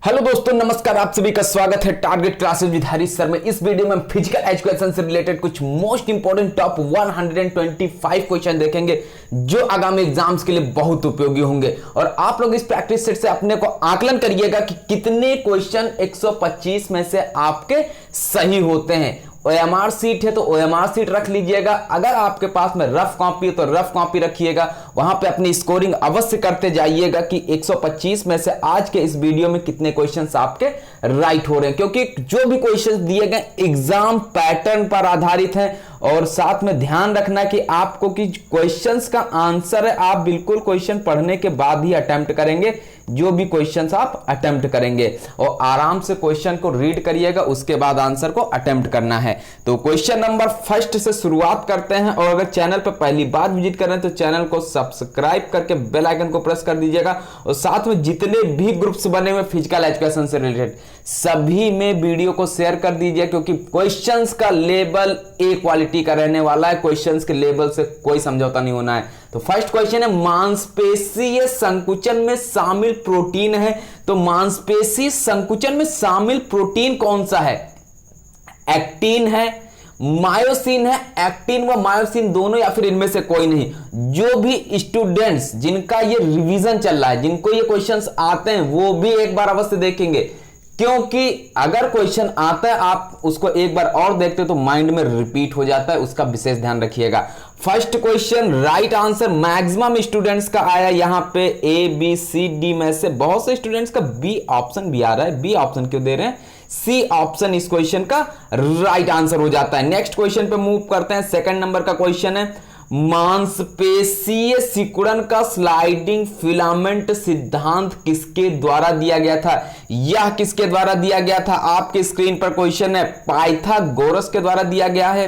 Hello दोस्तों, नमस्कार। आप सभी का स्वागत है target classes with Harish sir में। इस वीडियो में हम फिजिकल एजुकेशन से रिलेटेड कुछ मोस्ट इंपोर्टेंट टॉप 125 क्वेश्चन देखेंगे जो आगामी एग्जाम्स के लिए बहुत उपयोगी होंगे। और आप लोग इस प्रैक्टिस सेट से अपने को आकलन करिएगा कि कितने क्वेश्चन 125 में से आपके सही होते हैं। OMR सीट है तो OMR सीट रख लीजिएगा। अगर आपके पास में रफ कॉपी है तो रफ कॉपी रखिएगा, वहां पे अपनी स्कोरिंग अवश्य करते जाइएगा कि 125 में से आज के इस वीडियो में कितने क्वेश्चंस आपके राइट हो रहे हैं, क्योंकि जो भी क्वेश्चंस दिए गए एग्जाम पैटर्न पर आधारित हैं। और साथ में ध्यान रखना कि आपको कि क्वेश्चंस का आंसर है आप बिल्कुल क्वेश्चन पढ़ने के बाद ही अटेम्प्ट करेंगे। जो भी क्वेश्चंस आप अटेम्प्ट करेंगे और आराम से क्वेश्चन को रीड करिएगा, उसके बाद आंसर को अटेम्प्ट करना है। तो क्वेश्चन नंबर फर्स्ट से शुरुआत करते हैं। और अगर चैनल पर पहली बार विजिट कर रहे हैं तो चैनल को सब्सक्राइब करके बेल आइकन को प्रेस कर दीजिएगा। और साथ में जितने भी ग्रुप्स बने हुए फिजिकल एजुकेशन से रिलेटेड सभी में वीडियो को शेयर कर दीजिए, क्योंकि क्वेश्चंस का लेवल ए क्वालिटी का रहने वाला है। क्वेश्चंस के लेवल से कोई समझौता नहीं होना है। तो फर्स्ट क्वेश्चन है, मांसपेशीय संकुचन में शामिल प्रोटीन है। तो मांसपेशी संकुचन में शामिल प्रोटीन कौन सा है? एक्टिन है, मायोसिन है। एक्टिन व मायोसिन दोनों या फिर इनमें से कोई नहीं। जो भी स्टूडेंट्स जिनका ये रिवीजन चल रहा है, जिनको ये क्वेश्चंस आते हैं, वो भी एक बार अवश्य देखेंगे, क्योंकि अगर क्वेश्चन आता है आप उसको एक बार और देखते हो तो माइंड में रिपीट हो जाता है। उसका विशेष ध्यान रखिएगा। First question right answer maximum students का आया यहां पे ABCD में से। बहुत से स्टूडेंट्स का बी ऑप्शन भी आ रहा है। बी ऑप्शन क्यों दे रहे हैं? सी ऑप्शन इस क्वेश्चन का राइट आंसर हो जाता है। नेक्स्ट क्वेश्चन पे मूव करते हैं। सेकंड नंबर का क्वेश्चन है, मांसपेशीय सिकुड़न का स्लाइडिंग फिलामेंट सिद्धांत किसके द्वारा दिया गया था? यह किसके द्वारा दिया गया था? आपके स्क्रीन पर क्वेश्चन है। पाइथागोरस के द्वारा दिया गया है,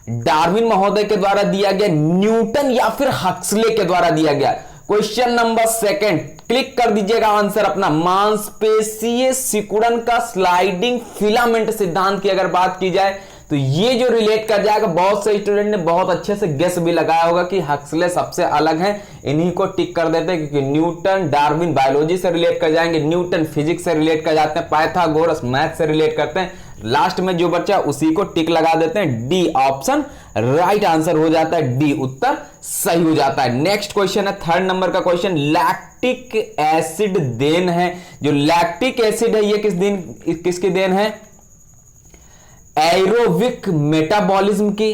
डार्विन महोदय के द्वारा दिया गया, न्यूटन या फिर हक्सले के द्वारा दिया गया? क्वेश्चन नंबर सेकंड, क्लिक कर दीजिएगा आंसर अपना। मांसपेशीय सिकुड़न का स्लाइडिंग फिलामेंट सिद्धांत की अगर बात की जाए तो ये जो रिलेट कर जाएगा, बहुत से स्टूडेंट ने बहुत अच्छे से गेस भी लगाया होगा कि हक्सले सबसे अलग हैं, इन्हीं को टिक कर देते हैं, क्योंकि न्यूटन डार्विन बायोलॉजी से रिलेट कर जाएंगे, न्यूटन फिजिक्स से रिलेट कर जाते हैं, पाइथागोरस मैथ से रिलेट करते हैं। लास्ट में जो बच्चा उसी को टिक लगा देते हैं। डी ऑप्शन राइट आंसर हो जाता है। डी उत्तर सही हो जाता है। नेक्स्ट क्वेश्चन है थर्ड नंबर का क्वेश्चन, लैक्टिक एसिड देन है। जो लैक्टिक एसिड है ये किसकी देन है? एरोबिक मेटाबॉलिज्म की,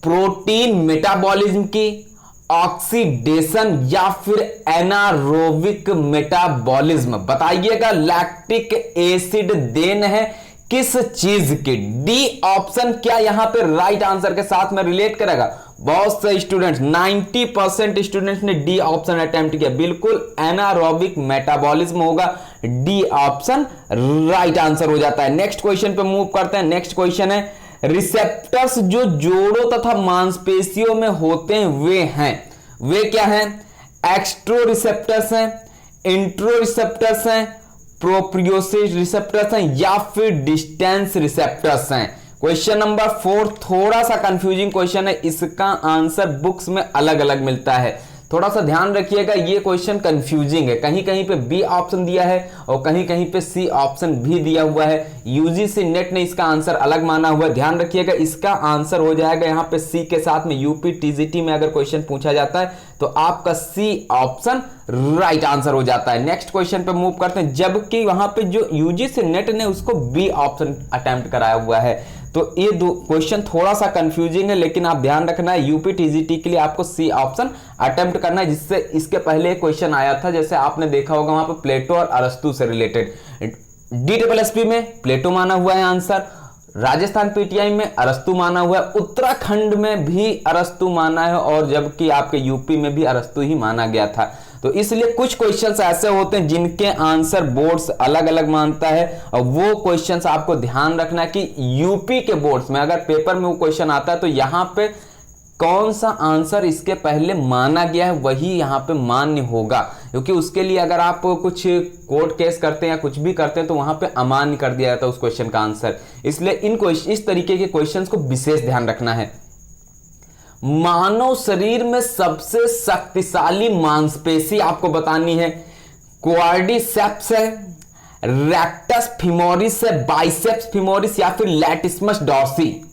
प्रोटीन मेटाबॉलिज्म की, ऑक्सीडेशन या फिर एनारोबिक मेटाबॉलिज्म? बताइएगा बताइएगा लैक्टिक एसिड देन है किस चीज की? डी ऑप्शन क्या यहां पे राइट आंसर के साथ में रिलेट करेगा? बहुत से स्टूडेंट्स 90% स्टूडेंट्स ने डी ऑप्शन अटेम्प्ट किया। बिल्कुल एनारोबिक मेटाबॉलिज्म होगा। डी ऑप्शन राइट आंसर हो जाता है। नेक्स्ट क्वेश्चन पे मूव करते हैं। नेक्स्ट क्वेश्चन है, रिसेप्टर्स जो जोड़ों तथा मांसपेशियों में होते हैं वे क्या हैं? एक्सट्रो रिसेप्टर्स हैं, इंट्रो रिसेप्टर्स हैं, प्रोप्रियोसिस रिसेप्टर्स हैं या फिर डिस्टेंस रिसेप्टर्स हैं? क्वेश्चन नंबर 4 थोड़ा सा कंफ्यूजिंग क्वेश्चन है। इसका आंसर बुक्स में अलग अलग मिलता है, थोड़ा सा ध्यान रखिएगा। ये क्वेश्चन कंफ्यूजिंग है। कहीं कहीं पे बी ऑप्शन दिया है और कहीं कहीं पे सी ऑप्शन भी दिया हुआ है। यूजीसी नेट ने इसका आंसर अलग माना हुआ है। ध्यान रखिएगा, इसका आंसर हो जाएगा यहाँ पे सी के साथ में। यूपी टीजीटी में अगर क्वेश्चन पूछा जाता है तो आपका सी ऑप्शन राइट आंसर हो जाता है। नेक्स्ट क्वेश्चन पे मूव करते हैं। जबकि वहां पे जो यूजीसी नेट ने उसको बी ऑप्शन अटेम्प्ट कराया हुआ है, तो ये दो क्वेश्चन थोड़ा सा कंफ्यूजिंग है, लेकिन आप ध्यान रखना है यूपी टीजीटी के लिए आपको सी ऑप्शन अटेम्प्ट करना है। जिससे इसके पहले एक क्वेश्चन आया था, जैसे आपने देखा होगा वहां पे प्लेटो और अरस्तु से रिलेटेड। DSSP में प्लेटो माना हुआ है आंसर, राजस्थान पीटीआई में अरस्तु माना हुआ है, उत्तराखंड में भी अरस्तु माना है, और जबकि आपके यूपी में भी अरस्तु ही माना गया था। तो इसलिए कुछ क्वेश्चंस ऐसे होते हैं जिनके आंसर बोर्ड्स अलग अलग मानता है, और वो क्वेश्चंस आपको ध्यान रखना है कि यूपी के बोर्ड्स में अगर पेपर में वो क्वेश्चन आता है तो यहां पे कौन सा आंसर इसके पहले माना गया है वही यहां पे मान्य होगा, क्योंकि उसके लिए अगर आप कुछ कोर्ट केस करते हैं या कुछ भी करते हैं तो वहां पे अमान्य कर दिया जाता है उस क्वेश्चन का आंसर। इसलिए इस तरीके के क्वेश्चंस को विशेष ध्यान रखना है। मानव शरीर में सबसे शक्तिशाली मांसपेशी आपको बतानी है। क्वाड्रिसेप्स है, रेक्टस फीमोरिस है, बाइसेप्स फीमोरिस या फिर latissimus dorsi?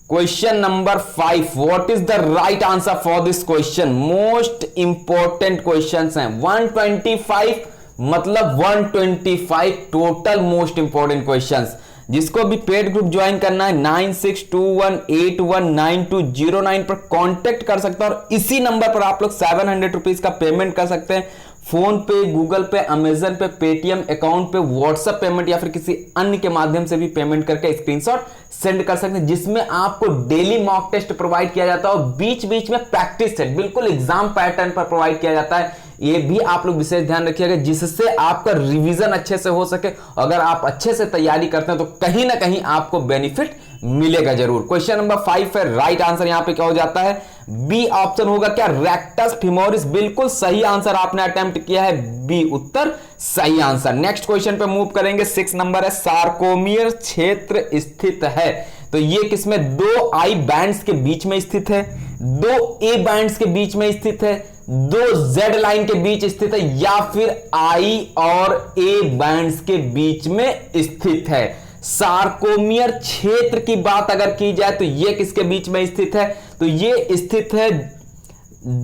Question number 5, what is the right answer for this question? Most important questions हैं। 125 मतलब 125 टोटल मोस्ट इंपॉर्टेंट क्वेश्चंस। जिसको भी पेड ग्रुप ज्वाइन करना है 9621819209 पर कांटेक्ट कर सकते हैं और इसी नंबर पर आप लोग 700 रुपीज का पेमेंट कर सकते हैं। फोन पे, गूगल पे, अमेजन पे, पेटीएम अकाउंट पे, व्हाट्सएप पेमेंट या फिर किसी अन्य के माध्यम से भी पेमेंट करके स्क्रीनशॉट सेंड कर सकते हैं, जिसमें आपको डेली मॉक टेस्ट प्रोवाइड किया जाता है और बीच बीच में प्रैक्टिस सेट बिल्कुल एग्जाम पैटर्न पर प्रोवाइड किया जाता है। ये भी आप लोग विशेष ध्यान रखिएगा जिससे आपका रिवीजन अच्छे से हो सके। अगर आप अच्छे से तैयारी करते हैं तो कहीं ना कहीं आपको बेनिफिट मिलेगा जरूर। क्वेश्चन नंबर 5 है, राइट आंसर यहां पे क्या हो जाता है? बी ऑप्शन होगा क्या? Rectus femoris. बिल्कुल सही आंसर आपने अटेम्प्ट किया है, बी उत्तर सही आंसर। नेक्स्ट क्वेश्चन पे मूव करेंगे। 6 नंबर है, सार्कोमियर क्षेत्र स्थित है तो ये किसमें? 2 आई बैंड्स के बीच में स्थित है, 2 ए बैंड्स के बीच में स्थित है, 2 जेड लाइन के बीच स्थित है या फिर आई और ए बैंड्स के बीच में स्थित है। सार्कोमियर क्षेत्र की बात अगर की जाए तो ये किसके बीच में स्थित है? तो ये स्थित है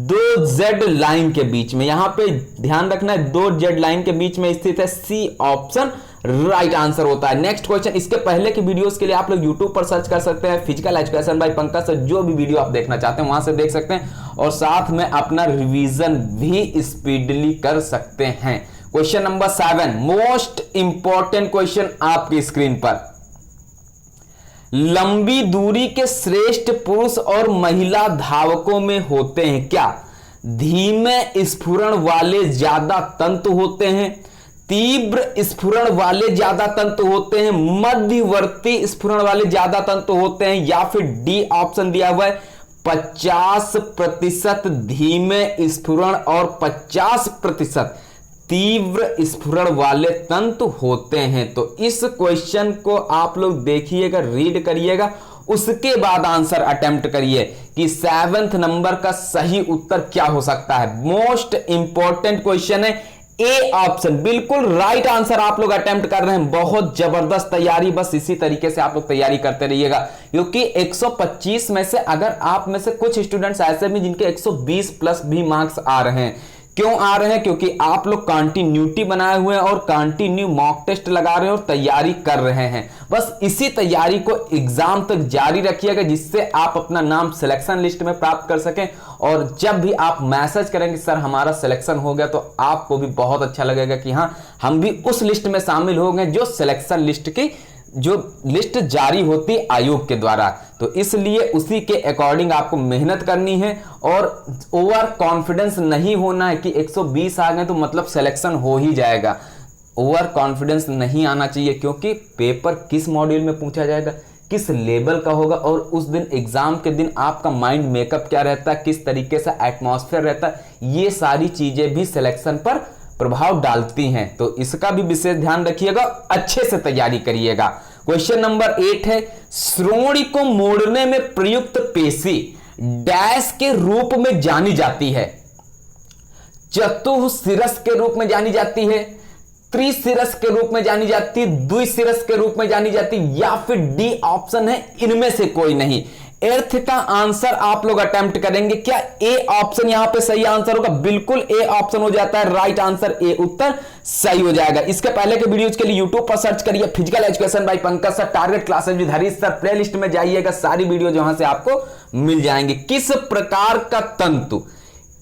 2 जेड लाइन के बीच में। यहां पे ध्यान रखना है 2 जेड लाइन के बीच में स्थित है। सी ऑप्शन राइट आंसर होता है। नेक्स्ट क्वेश्चन, इसके पहले की वीडियोस के लिए आप लोग YouTube पर सर्च कर सकते हैं फिजिकल एजुकेशन बाय पंकज से, जो भी वीडियो आप देखना चाहते हैं वहां से देख सकते हैं और साथ में अपना रिवीजन भी स्पीडली कर सकते हैं। Question number 7, most important question आपकी स्क्रीन पर। लंबी दूरी के श्रेष्ठ पुरुष और महिला धावकों में होते हैं क्या? धीमे स्फुरण वाले ज्यादा तंतु होते हैं, तीव्र स्फुरण वाले ज्यादा तंतु होते हैं, मध्यवर्ती स्फुरण वाले ज्यादा तंतु होते हैं या फिर डी ऑप्शन दिया हुआ है 50% धीमे स्फुरण और 50% तीव्र स्फुरण वाले तंतु होते हैं। तो इस क्वेश्चन को आप लोग देखिएगा, रीड करिएगा, उसके बाद आंसर अटेम्प्ट करिए कि 7th नंबर का सही उत्तर क्या हो सकता है। मोस्ट इंपॉर्टेंट क्वेश्चन है, ए ऑप्शन बिल्कुल राइट आंसर आप लोग अटेम्प्ट कर रहे हैं। बहुत जबरदस्त तैयारी, बस इसी तरीके से आप लोग तैयारी करते रहिएगा क्योंकि 125 में से अगर आप में से कुछ स्टूडेंट्स ऐसे भी जिनके 120 प्लस भी मार्क्स आ रहे हैं। क्यों आ रहे हैं? क्योंकि आप लोग कंटिन्यूटी बनाए हुए हैं और कंटिन्यू मॉक टेस्ट लगा रहे हैं और तैयारी कर रहे हैं। बस इसी तैयारी को एग्जाम तक जारी रखिएगा जिससे आप अपना नाम सिलेक्शन लिस्ट में प्राप्त कर सकें और जब भी आप मैसेज करेंगे सर हमारा सिलेक्शन हो गया तो आपको भी बहुत अच्छा लगेगा कि हाँ हम भी उस लिस्ट में शामिल हो गए जो सिलेक्शन लिस्ट की जो लिस्ट जारी होती आयोग के द्वारा। तो इसलिए उसी के अकॉर्डिंग आपको मेहनत करनी है और ओवर कॉन्फिडेंस नहीं होना है कि 120 आ गए तो मतलब सिलेक्शन हो ही जाएगा। ओवर कॉन्फिडेंस नहीं आना चाहिए क्योंकि पेपर किस मॉड्यूल में पूछा जाएगा, किस लेवल का होगा और उस दिन एग्जाम के दिन आपका माइंड मेकअप क्या रहता है, किस तरीके से एटमॉस्फेयर रहता है, ये सारी चीजें भी सिलेक्शन पर प्रभाव डालती हैं। तो इसका भी विशेष ध्यान रखिएगा, अच्छे से तैयारी करिएगा। क्वेश्चन नंबर 8 है, श्रोणि को मोड़ने में प्रयुक्त पेशी डैश के रूप में जानी जाती है? चतुःशिरस के रूप में जानी जाती है, त्रिशिरस के रूप में जानी जाती है, द्विशिरस के रूप में जानी जाती है या फिर डी ऑप्शन है इनमें से कोई नहीं। एर्थ का आंसर आप लोग अटेम्प्ट करेंगे। क्या ए ऑप्शन यहां पे सही आंसर होगा? बिल्कुल ए ऑप्शन हो जाता है, राइट आंसर ए उत्तर सही हो जाएगा। इसके पहले के वीडियोज के लिए YouTube पर सर्च करिए physical education by Pankaj sir, target classes with Harish sir, playlist में जाइएगा, सारी वीडियो जहां से आपको मिल जाएंगे। किस प्रकार का तंतु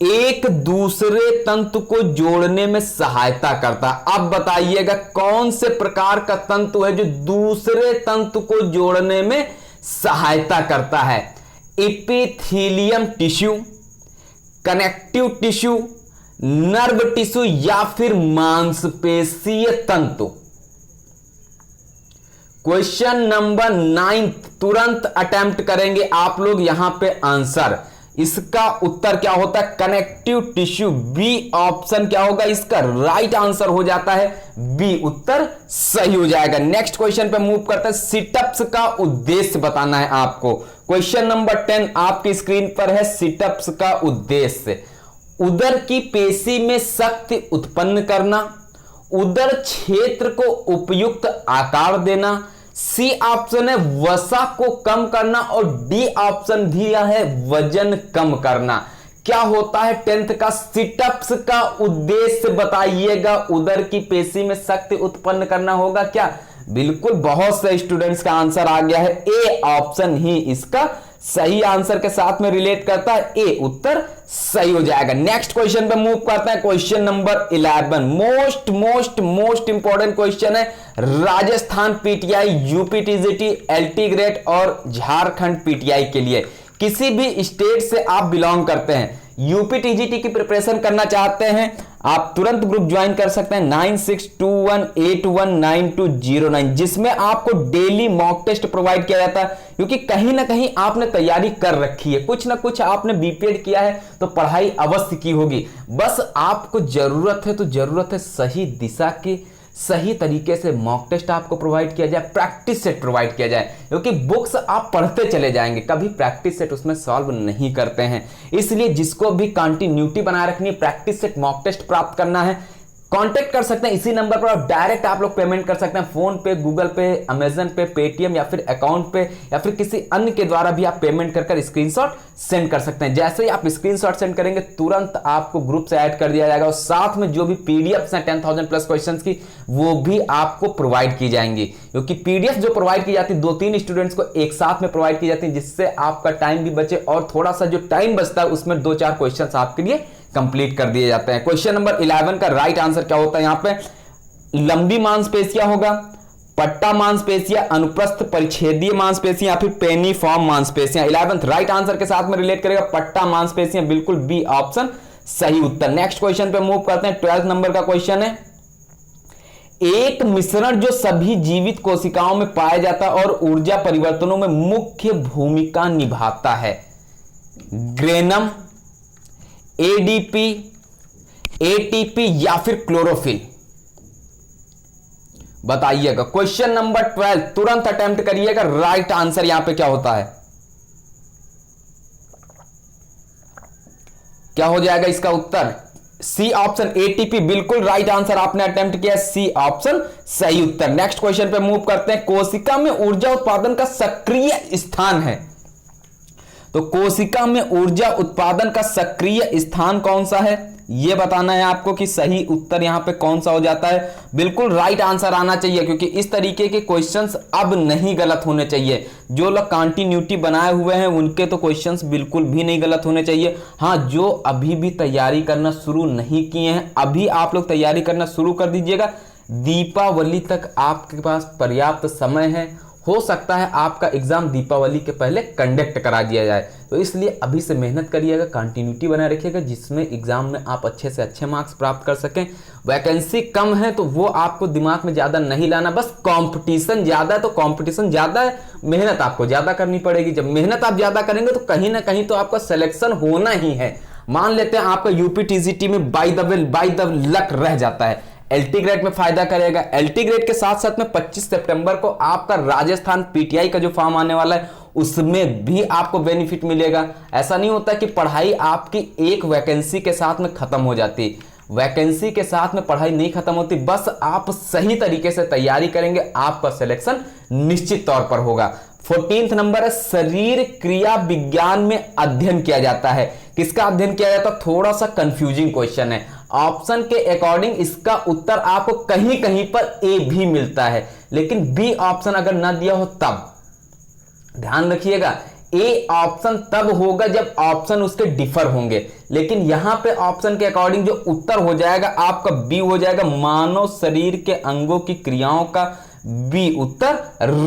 एक दूसरे तंतु को जोड़ने में सहायता करता है? अब बताइएगा कौन से प्रकार का तंतु है जो दूसरे तंतु को जोड़ने में सहायता करता है? Epithelium tissue, connective tissue, nerve tissue या फिर मांसपेशीय तंतु? क्वेश्चन नंबर 9 तुरंत अटेम्प्ट करेंगे आप लोग यहां पे आंसर। इसका उत्तर क्या होता है? Connective tissue. बी ऑप्शन क्या होगा? इसका राइट आंसर हो जाता है बी उत्तर सही हो जाएगा। नेक्स्ट क्वेश्चन पे मूव करते हैं। सिटअप्स का उद्देश्य बताना है आपको। क्वेश्चन नंबर 10 आपकी स्क्रीन पर है। सिटअप्स का उद्देश्य उदर की पेशी में शक्ति उत्पन्न करना, उदर क्षेत्र को उपयुक्त आकार देना, सी ऑप्शन है वसा को कम करना, और डी ऑप्शन दिया है वजन कम करना। क्या होता है 10th का सिटअप्स का उद्देश्य बताइएगा? उदर की पेशी में शक्ति उत्पन्न करना होगा क्या? बिल्कुल, बहुत से स्टूडेंट्स का आंसर आ गया है ए ऑप्शन ही इसका सही आंसर के साथ में रिलेट करता है। ए उत्तर सही हो जाएगा। नेक्स्ट क्वेश्चन पे मूव करते हैं। Question number 11 most important question है। Rajasthan PTI, UP TGT, LT grade और झारखंड पीटीआई के लिए किसी भी स्टेट से आप बिलोंग करते हैं, यूपी टीजीटी की प्रिपरेशन करना चाहते हैं, आप तुरंत ग्रुप ज्वाइन कर सकते हैं 9621819209, जिसमें आपको डेली मॉक टेस्ट प्रोवाइड किया जाता है। क्योंकि कहीं ना कहीं आपने तैयारी कर रखी है, कुछ ना कुछ आपने बीपीएड किया है, तो पढ़ाई अवश्य की होगी। बस आपको जरूरत है, तो जरूरत है सही दिशा की, सही तरीके से मॉक टेस्ट आपको प्रोवाइड किया जाए, प्रैक्टिस सेट प्रोवाइड किया जाए। क्योंकि बुक्स आप पढ़ते चले जाएंगे, कभी प्रैक्टिस सेट उसमें सॉल्व नहीं करते हैं। इसलिए जिसको भी कंटिन्यूटी बनाए रखनी है, प्रैक्टिस सेट मॉक टेस्ट प्राप्त करना है, कांटेक्ट कर सकते हैं इसी नंबर पर। और डायरेक्ट आप लोग पेमेंट कर सकते हैं फोन पे, गूगल पे, अमेजन पे, पेटीएम या फिर अकाउंट पे, या फिर किसी अन्य के द्वारा भी आप पेमेंट कर स्क्रीनशॉट सेंड कर सकते हैं। जैसे ही आप स्क्रीनशॉट सेंड करेंगे तुरंत आपको ग्रुप से ऐड कर दिया जाएगा, और साथ में जो भी पीडीएफ हैं 10,000 प्लस क्वेश्चंस की, वो भी आपको प्रोवाइड की जाएंगी। क्योंकि पीडीएफ जो प्रोवाइड की जाती है 2-3 स्टूडेंट्स को एक साथ में प्रोवाइड की जाती है, जिससे आपका टाइम भी बचे, और थोड़ा सा जो टाइम बचता है उसमें 2-4 क्वेश्चंस आपके लिए कंप्लीट कर दिए जाते हैं। क्वेश्चन नंबर 11 का राइट आंसर क्या होता है? यहां पे लंबी मांसपेशियां होगा, पट्टा मांसपेशियां, अनुप्रस्थ परिच्छेदीय मांसपेशियां, या फिर पेनिफॉर्म मांसपेशियां। 11th राइट आंसर के साथ में रिलेट करेगा पट्टा मांसपेशियां, बिल्कुल बी ऑप्शन सही उत्तर। नेक्स्ट क्वेश्चन पे मूव करते हैं। 12th नंबर का क्वेश्चन है, एक मिश्रण जो सभी जीवित कोशिकाओं में पाया जाता है और ऊर्जा परिवर्तनों में मुख्य भूमिका निभाता है, ग्रेनम, एडीपी, एटीपी या फिर क्लोरोफिल? बताइएगा। क्वेश्चन नंबर 12 तुरंत अटेम्प्ट करिएगा। राइट आंसर यहां पे क्या होता है? क्या हो जाएगा इसका उत्तर? सी ऑप्शन एटीपी, बिल्कुल राइट आंसर आपने अटेम्प्ट किया, सी ऑप्शन सही उत्तर। नेक्स्ट क्वेश्चन पे मूव करते हैं। कोशिका में ऊर्जा उत्पादन का सक्रिय स्थान है, तो कोशिका में ऊर्जा उत्पादन का सक्रिय स्थान कौन सा है, यह बताना है आपको कि सही उत्तर यहां पे कौन सा हो जाता है। बिल्कुल राइट आंसर आना चाहिए, क्योंकि इस तरीके के क्वेश्चंस अब नहीं गलत होने चाहिए। जो लोग कंटिन्यूटी बनाए हुए हैं उनके तो क्वेश्चंस बिल्कुल भी नहीं गलत होने चाहिए। हाँ, जो अभी भी तैयारी करना शुरू नहीं किए हैं, अभी आप लोग तैयारी करना शुरू कर दीजिएगा। दीपावली तक आपके पास पर्याप्त समय है, हो सकता है आपका एग्जाम दीपावली के पहले कंडक्ट करा दिया जाए, तो इसलिए अभी से मेहनत करिएगा, कंटिन्यूटी बनाए रखिएगा, जिसमें एग्जाम में आप अच्छे से अच्छे मार्क्स प्राप्त कर सकें। वैकेंसी कम है तो वो आपको दिमाग में ज्यादा नहीं लाना, बस कंपटीशन ज्यादा है तो कंपटीशन ज्यादा है, मेहनत आपको ज्यादा करनी पड़ेगी। जब मेहनत आप ज्यादा करेंगे तो कहीं ना कहीं तो आपका सिलेक्शन होना ही है। मान लेते हैं आपका यूपी टीजीटी में बाय द लक रह जाता है, एलटी ग्रेड में फायदा करेगा। एलटी ग्रेड के साथ साथ में 25 सितंबर को आपका राजस्थान पीटीआई का जो फॉर्म आने वाला है उसमें भी आपको बेनिफिट मिलेगा। ऐसा नहीं होता कि पढ़ाई आपकी एक वैकेंसी के साथ में खत्म हो जाती, वैकेंसी के साथ में पढ़ाई नहीं खत्म होती, बस आप सही तरीके से तैयारी करेंगे, आपका सिलेक्शन निश्चित तौर पर होगा। 14th नंबर है, शरीर क्रिया विज्ञान में अध्ययन किया जाता है। किसका अध्ययन किया जाता है? थोड़ा सा कंफ्यूजिंग क्वेश्चन है। ऑप्शन के अकॉर्डिंग इसका उत्तर आपको कहीं कहीं पर ए भी मिलता है, लेकिन बी ऑप्शन अगर ना दिया हो तब ध्यान रखिएगा। ए ऑप्शन तब होगा जब ऑप्शन उसके डिफर होंगे, लेकिन यहां पे ऑप्शन के अकॉर्डिंग जो उत्तर हो जाएगा आपका बी हो जाएगा, मानव शरीर के अंगों की क्रियाओं का बी उत्तर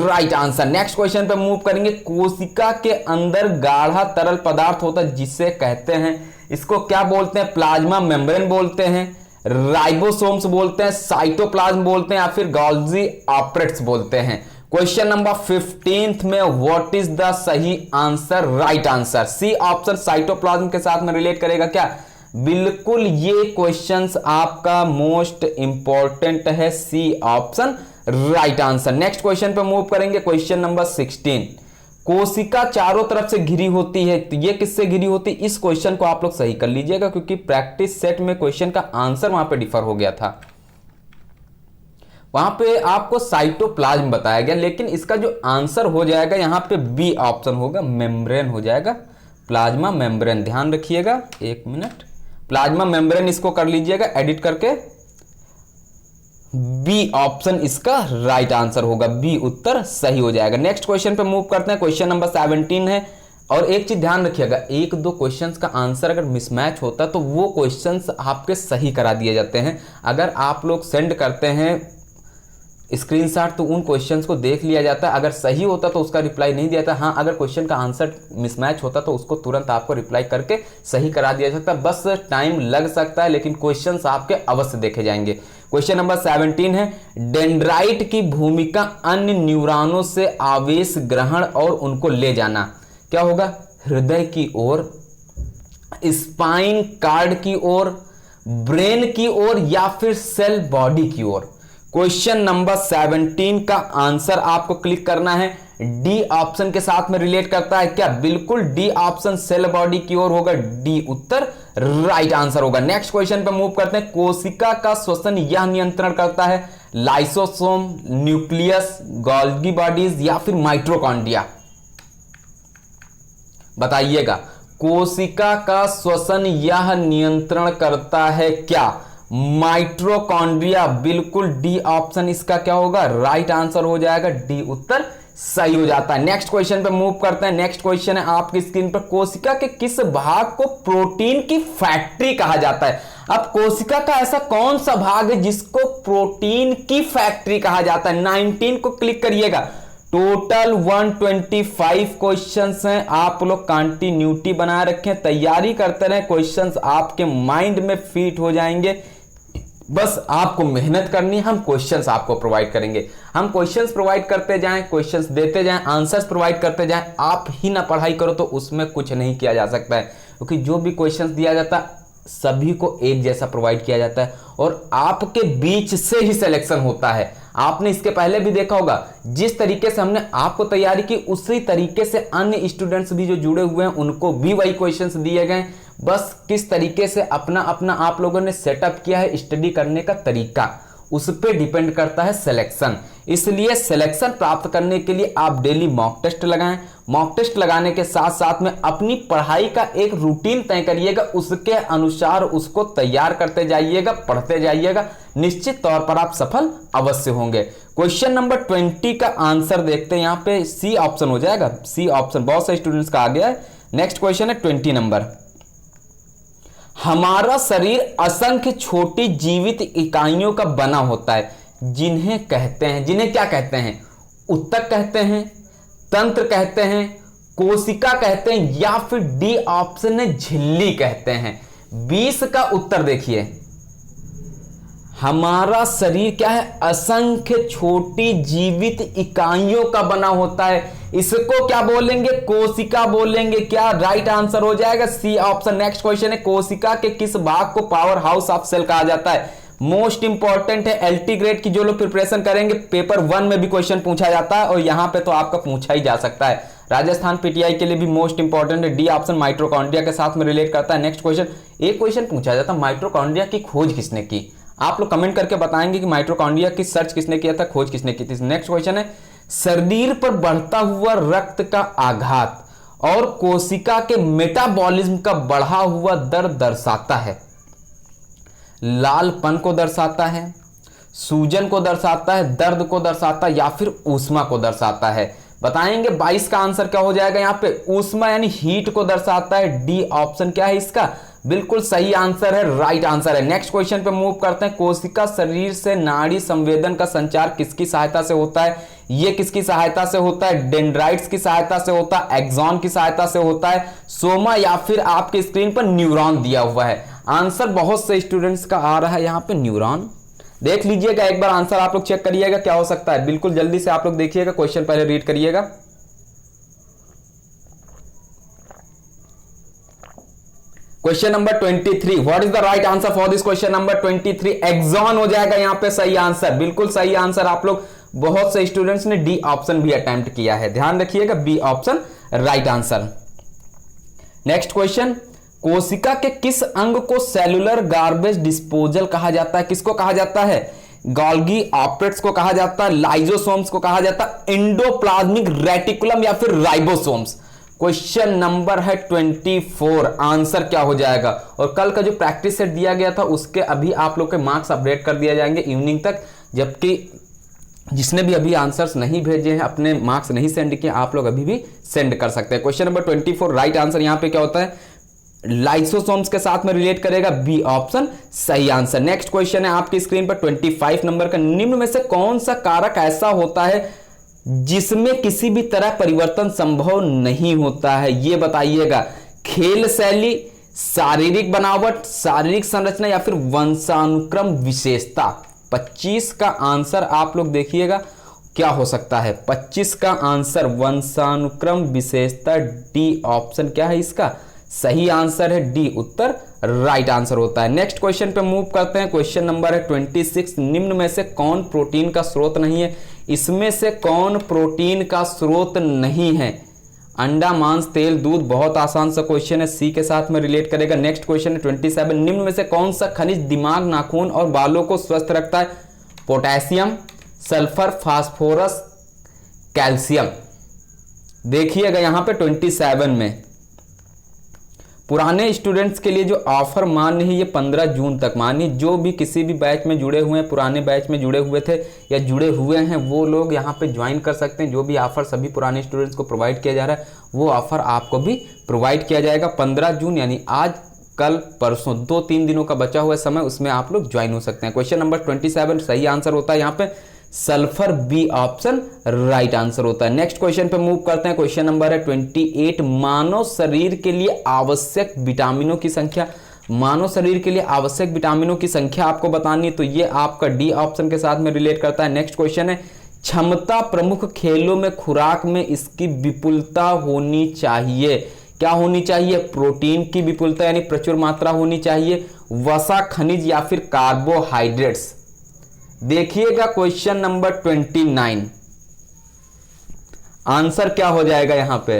राइट आंसर। नेक्स्ट क्वेश्चन पे मूव करेंगे। कोशिका के अंदर गाढ़ा तरल पदार्थ होता है जिसे कहते हैं, इसको क्या बोलते हैं? प्लाज्मा मेम्ब्रेन बोलते हैं, राइबोसोम्स बोलते हैं, साइटोप्लाज्म बोलते हैं, या फिर गोल्गी ऑपरेट्स बोलते हैं। क्वेश्चन नंबर 15 में व्हाट इज द सही answer? Right answer C option cytoplasm के साथ में रिलेट करेगा क्या? बिल्कुल, ये क्वेश्चंस आपका मोस्ट इंपॉर्टेंट है, C option right answer. Next question पे मूव करेंगे। क्वेश्चन नंबर 16, कोशिका चारों तरफ से घिरी होती है, तो ये किससे घिरी होती है? इस क्वेश्चन को आप लोग सही कर लीजिएगा, क्योंकि प्रैक्टिस सेट में क्वेश्चन का आंसर वहां पे डिफर हो गया था। वहां पे आपको साइटोप्लाज्म बताया गया, लेकिन इसका जो आंसर हो जाएगा यहाँ पे बी ऑप्शन होगा, मेम्ब्रेन हो जाएगा, प्लाज्मा मेम्ब्रेन। ध्यान रखिएगा, एक मिनट, प्लाज्मा मेम्ब्रेन इसको कर लीजिएगा एडिट करके, बी ऑप्शन इसका राइट आंसर होगा, बी उत्तर सही हो जाएगा। नेक्स्ट क्वेश्चन पे मूव करते हैं, क्वेश्चन नंबर 17 है। और एक चीज ध्यान रखिएगा, एक दो क्वेश्चंस का आंसर अगर मिसमैच होता है तो वो क्वेश्चंस आपके सही करा दिए जाते हैं। अगर आप लोग सेंड करते हैं स्क्रीनशॉट तो उन क्वेश्चंस को देख लिया जाता है, अगर सही होता तो उसका रिप्लाई नहीं दिया जाता। हाँ, अगर क्वेश्चन का आंसर मिसमैच होता तो उसको तुरंत आपको रिप्लाई करके सही करा दिया जाता है। बस टाइम लग सकता है, लेकिन क्वेश्चंस आपके अवश्य देखे जाएंगे। क्वेश्चन नंबर 17 है, डेंड्राइट की भूमिका अन्य न्यूरॉनों से आवेश ग्रहण और उनको ले जाना क्या होगा? हृदय की ओर, स्पाइन कार्ड की ओर, ब्रेन की ओर, या फिर सेल बॉडी की ओर। क्वेश्चन नंबर 17 का आंसर आपको क्लिक करना है। डी ऑप्शन के साथ में रिलेट करता है क्या? बिल्कुल डी ऑप्शन सेल बॉडी की ओर होगा, डी उत्तर राइट आंसर होगा। नेक्स्ट क्वेश्चन पे मूव करते हैं। कोशिका का श्वसन यह नियंत्रण करता है लाइसोसोम, न्यूक्लियस, गोल्गी बॉडीज, या फिर माइटोकॉन्ड्रिया? बताइएगा, कोशिका का श्वसन यह नियंत्रण करता है क्या? माइटोकॉन्ड्रिया। बिल्कुल डी ऑप्शन इसका क्या होगा? राइट आंसर हो जाएगा, डी उत्तर सही हो जाता है। नेक्स्ट क्वेश्चन पे मूव करते हैं। नेक्स्ट क्वेश्चन है आपकी स्क्रीन पर, कोशिका के किस भाग को प्रोटीन की फैक्ट्री कहा जाता है? अब कोशिका का ऐसा कौन सा भाग है जिसको प्रोटीन की फैक्ट्री कहा जाता है? 19 को क्लिक करिएगा। टोटल 125 क्वेश्चंस हैं, आप लोग कंटिन्यूटी बनाए रखें, तैयारी करते रहें, क्वेश्चंस आपके माइंड में फिट हो जाएंगे। बस आपको मेहनत करनी है, हम क्वेश्चंस आपको प्रोवाइड करेंगे। हम क्वेश्चंस प्रोवाइड करते जाएं, क्वेश्चंस देते जाएं, आंसर्स प्रोवाइड करते जाएं। आप ही ना पढ़ाई करो तो उसमें कुछ नहीं किया जा सकता है, क्योंकि जो भी क्वेश्चंस दिया जाता है सभी को एक जैसा प्रोवाइड किया जाता है और आपके बीच से ही सिलेक्शन होता है। आपने इसके पहले भी देखा होगा, जिस तरीके से हमने आपको तैयारी की उसी तरीके से अन्य स्टूडेंट्स भी जो जुड़े हुए हैं उनको भी वही क्वेश्चंस दिए गए। बस किस तरीके से अपना अपना आप लोगों ने सेटअप किया है स्टडी करने का तरीका, उस पर डिपेंड करता है सिलेक्शन। इसलिए सिलेक्शन प्राप्त करने के लिए आप डेली मॉक टेस्ट लगाएं। मॉक टेस्ट लगाने के साथ साथ में अपनी पढ़ाई का एक रूटीन तय करिएगा, उसके अनुसार उसको तैयार करते जाइएगा, पढ़ते जाइएगा, निश्चित तौर पर आप सफल अवश्य होंगे। क्वेश्चन नंबर 20 का आंसर देखते हैं, यहां पे सी ऑप्शन हो जाएगा, सी ऑप्शन बहुत सारे स्टूडेंट्स का आ गया है। नेक्स्ट क्वेश्चन है 20 नंबर, हमारा शरीर असंख्य छोटी जीवित इकाइयों का बना होता है, जिन्हें क्या कहते हैं? उत्तक कहते हैं, तंत्र कहते हैं, कोशिका कहते हैं, या फिर डी ऑप्शन है झिल्ली कहते हैं। 20 का उत्तर देखिए, हमारा शरीर क्या है? असंख्य छोटी जीवित इकाइयों का बना होता है, इसको क्या बोलेंगे? कोशिका बोलेंगे। क्या राइट आंसर हो जाएगा? C option. नेक्स्ट क्वेश्चन है, कोशिका के किस भाग को पावर हाउस ऑफ सेल कहा जाता है? मोस्ट इंपॉर्टेंट है, एलटी ग्रेड की जो लोग प्रिपरेशन करेंगे पेपर 1 में भी क्वेश्चन पूछा जाता है और यहां पे तो आपका पूछा ही जा सकता है। राजस्थान पीटीआई के लिए भी मोस्ट इंपॉर्टेंट है, डी ऑप्शन माइटोकॉन्ड्रिया के साथ में रिलेट करता है। नेक्स्ट क्वेश्चन, एक क्वेश्चन पूछा जाता है, माइटोकॉन्ड्रिया की खोज किसने की? आप लोग कमेंट करके बताएंगे कि माइटोकॉन्ड्रिया की सर्च किसने किया था, खोज किसने की थी। नेक्स्ट क्वेश्चन है, शरीर पर बढ़ता हुआ रक्त का आघात और कोशिका के मेटाबॉलिज्म का बढ़ा हुआ दर दर्शाता है? लालपन को दर्शाता है, सूजन को दर्शाता है, दर्द को दर्शाता है, या फिर ऊष्मा को दर्शाता है? बताएंगे। 22 का आंसर क्या हो जाएगा? यहाँ पे ऊष्मा यानी हीट को दर्शाता है। डी ऑप्शन क्या है इसका? बिल्कुल सही आंसर है, राइट आंसर है। नेक्स्ट क्वेश्चन पे मूव करते हैं। कोशिका शरीर से नाड़ी संवेदन का संचार किसकी सहायता से होता है? ये किसकी सहायता से होता है? डेंड्राइट्स की सहायता से होता है, एक्सॉन की सहायता से होता है, सोमा, या फिर आपके स्क्रीन पर न्यूरॉन दिया हुआ है। आंसर बहुत से स्टूडेंट्स का आ रहा है यहाँ पे न्यूरॉन। देख लीजिएगा एक बार आंसर, आप लोग चेक करिएगा क्या हो सकता है। बिल्कुल जल्दी से आप लोग देखिएगा, क्वेश्चन पहले रीड करिएगा। Question number 23, what is the right answer for this question number 23? Axon हो जाएगा यहाँ पे सही आंसर, बिल्कुल सही आंसर। आप लोग बहुत से स्टूडेंट्स ने डी ऑप्शन भी अटेम्प्ट किया है, ध्यान रखिएगा, B option right answer. Next question, कोशिका के किस अंग को सेलुलर गार्बेज डिस्पोजल कहा जाता है? किसको कहा जाता है? गोल्गी ऑप्टेट्स को कहा जाता है, लाइजोसोम्स को कहा जाता है, एंडोप्लाज्मिक रेटिकुलम या फिर राइबोसोम्स। क्वेश्चन नंबर है 24, आंसर क्या हो जाएगा। और कल का जो प्रैक्टिस सेट दिया गया था उसके अभी आप लोग के मार्क्स अपडेट कर दिया जाएंगे इवनिंग तक, जबकि जिसने भी अभी आंसर्स नहीं भेजे हैं, अपने मार्क्स नहीं सेंड किए, आप लोग अभी भी सेंड कर सकते हैं। क्वेश्चन नंबर 24 राइट आंसर यहां पे क्या होता है, लाइसोसोम्स के साथ में रिलेट करेगा, बी ऑप्शन सही आंसर। नेक्स्ट क्वेश्चन है आपकी स्क्रीन पर 25 नंबर का, निम्न में से कौन सा कारक ऐसा होता है जिसमें किसी भी तरह परिवर्तन संभव नहीं होता है, यह बताइएगा। खेल शैली, शारीरिक बनावट, शारीरिक संरचना या फिर वंशानुक्रम विशेषता। 25 का आंसर आप लोग देखिएगा क्या हो सकता है। 25 का आंसर वंशानुक्रम विशेषता, डी ऑप्शन क्या है इसका सही आंसर है, डी उत्तर राइट आंसर होता है। नेक्स्ट क्वेश्चन पे मूव करते हैं। क्वेश्चन नंबर है 26, निम्न में से कौन प्रोटीन का स्रोत नहीं है, इसमें से कौन प्रोटीन का स्रोत नहीं है। अंडा, मांस, तेल, दूध, बहुत आसान सा क्वेश्चन है, सी के साथ में रिलेट करेगा। नेक्स्ट क्वेश्चन है 27, निम्न में से कौन सा खनिज दिमाग, नाखून और बालों को स्वस्थ रखता है। Potassium, sulphur, phosphorus, calcium. देखिएगा यहां पे 27 में पुराने स्टूडेंट्स के लिए जो ऑफर मान्य है ये 15 जून तक मान्य। जो भी किसी भी बैच में जुड़े हुए हैं, पुराने बैच में जुड़े हुए थे या जुड़े हुए हैं, वो लोग यहाँ पे ज्वाइन कर सकते हैं। जो भी ऑफर सभी पुराने स्टूडेंट्स को प्रोवाइड किया जा रहा है वो ऑफर आपको भी प्रोवाइड किया जाएगा 15 जून, यानी आज, कल, परसों, 2-3 दिनों का बचा हुआ समय, उसमें आप लोग ज्वाइन हो सकते हैं। क्वेश्चन नंबर 27 सही आंसर होता है यहाँ पे sulphur, B option right answer होता है। नेक्स्ट क्वेश्चन पे मूव करते हैं। क्वेश्चन नंबर है 28, मानव शरीर के लिए आवश्यक विटामिनों की संख्या। मानव शरीर के लिए आवश्यक विटामिनों की संख्या आपको बतानी, तो ये आपका डी ऑप्शन के साथ में रिलेट करता है। नेक्स्ट क्वेश्चन है क्षमता प्रमुख खेलों में खुराक में इसकी विपुलता होनी चाहिए। क्या होनी चाहिए, प्रोटीन की विपुलता यानी प्रचुर मात्रा होनी चाहिए, वसा, खनिज या फिर कार्बोहाइड्रेट्स। देखिएगा क्वेश्चन नंबर 29, आंसर क्या हो जाएगा यहां पे।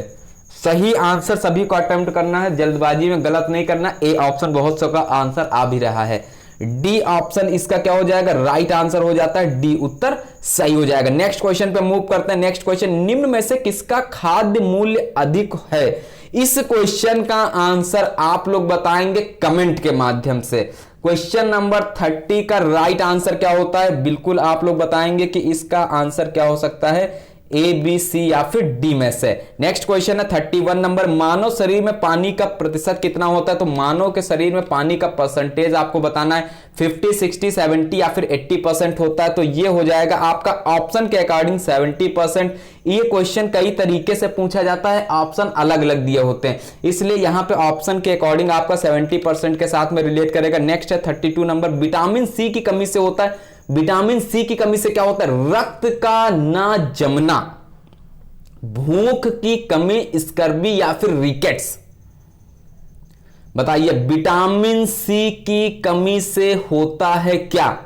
सही आंसर सभी को अटेम्प्ट करना है, जल्दबाजी में गलत नहीं करना। ए ऑप्शन बहुत सबका आंसर आ भी रहा है, डी ऑप्शन इसका क्या हो जाएगा राइट आंसर हो जाता है, डी उत्तर सही हो जाएगा। नेक्स्ट क्वेश्चन पे मूव करते हैं। नेक्स्ट क्वेश्चन, निम्न में से किसका खाद्य मूल्य अधिक है। इस क्वेश्चन का आंसर आप लोग बताएंगे कमेंट के माध्यम से। क्वेश्चन नंबर 30 का राइट आंसर क्या होता है, बिल्कुल आप लोग बताएंगे कि इसका आंसर क्या हो सकता है, ए, बी, सी या फिर डी में से। नेक्स्ट क्वेश्चन है 31 नंबर, मानव शरीर में पानी का प्रतिशत कितना होता है। तो मानव के शरीर में पानी का परसेंटेज आपको बताना है, 50, 60, 70 या फिर 80% होता है। तो ये हो जाएगा आपका ऑप्शन के अकॉर्डिंग 70%। ये क्वेश्चन कई तरीके से पूछा जाता है, ऑप्शन अलग अलग दिए होते हैं, इसलिए यहां पे ऑप्शन के अकॉर्डिंग आपका 70% के साथ में रिलेट करेगा। नेक्स्ट है 32 नंबर, विटामिन सी की कमी से होता है। विटामिन सी की कमी से क्या होता है, रक्त का ना जमना, भूख की कमी, स्कर्वी या फिर रिकेट्स। बताइए विटामिन सी की कमी से होता है क्या,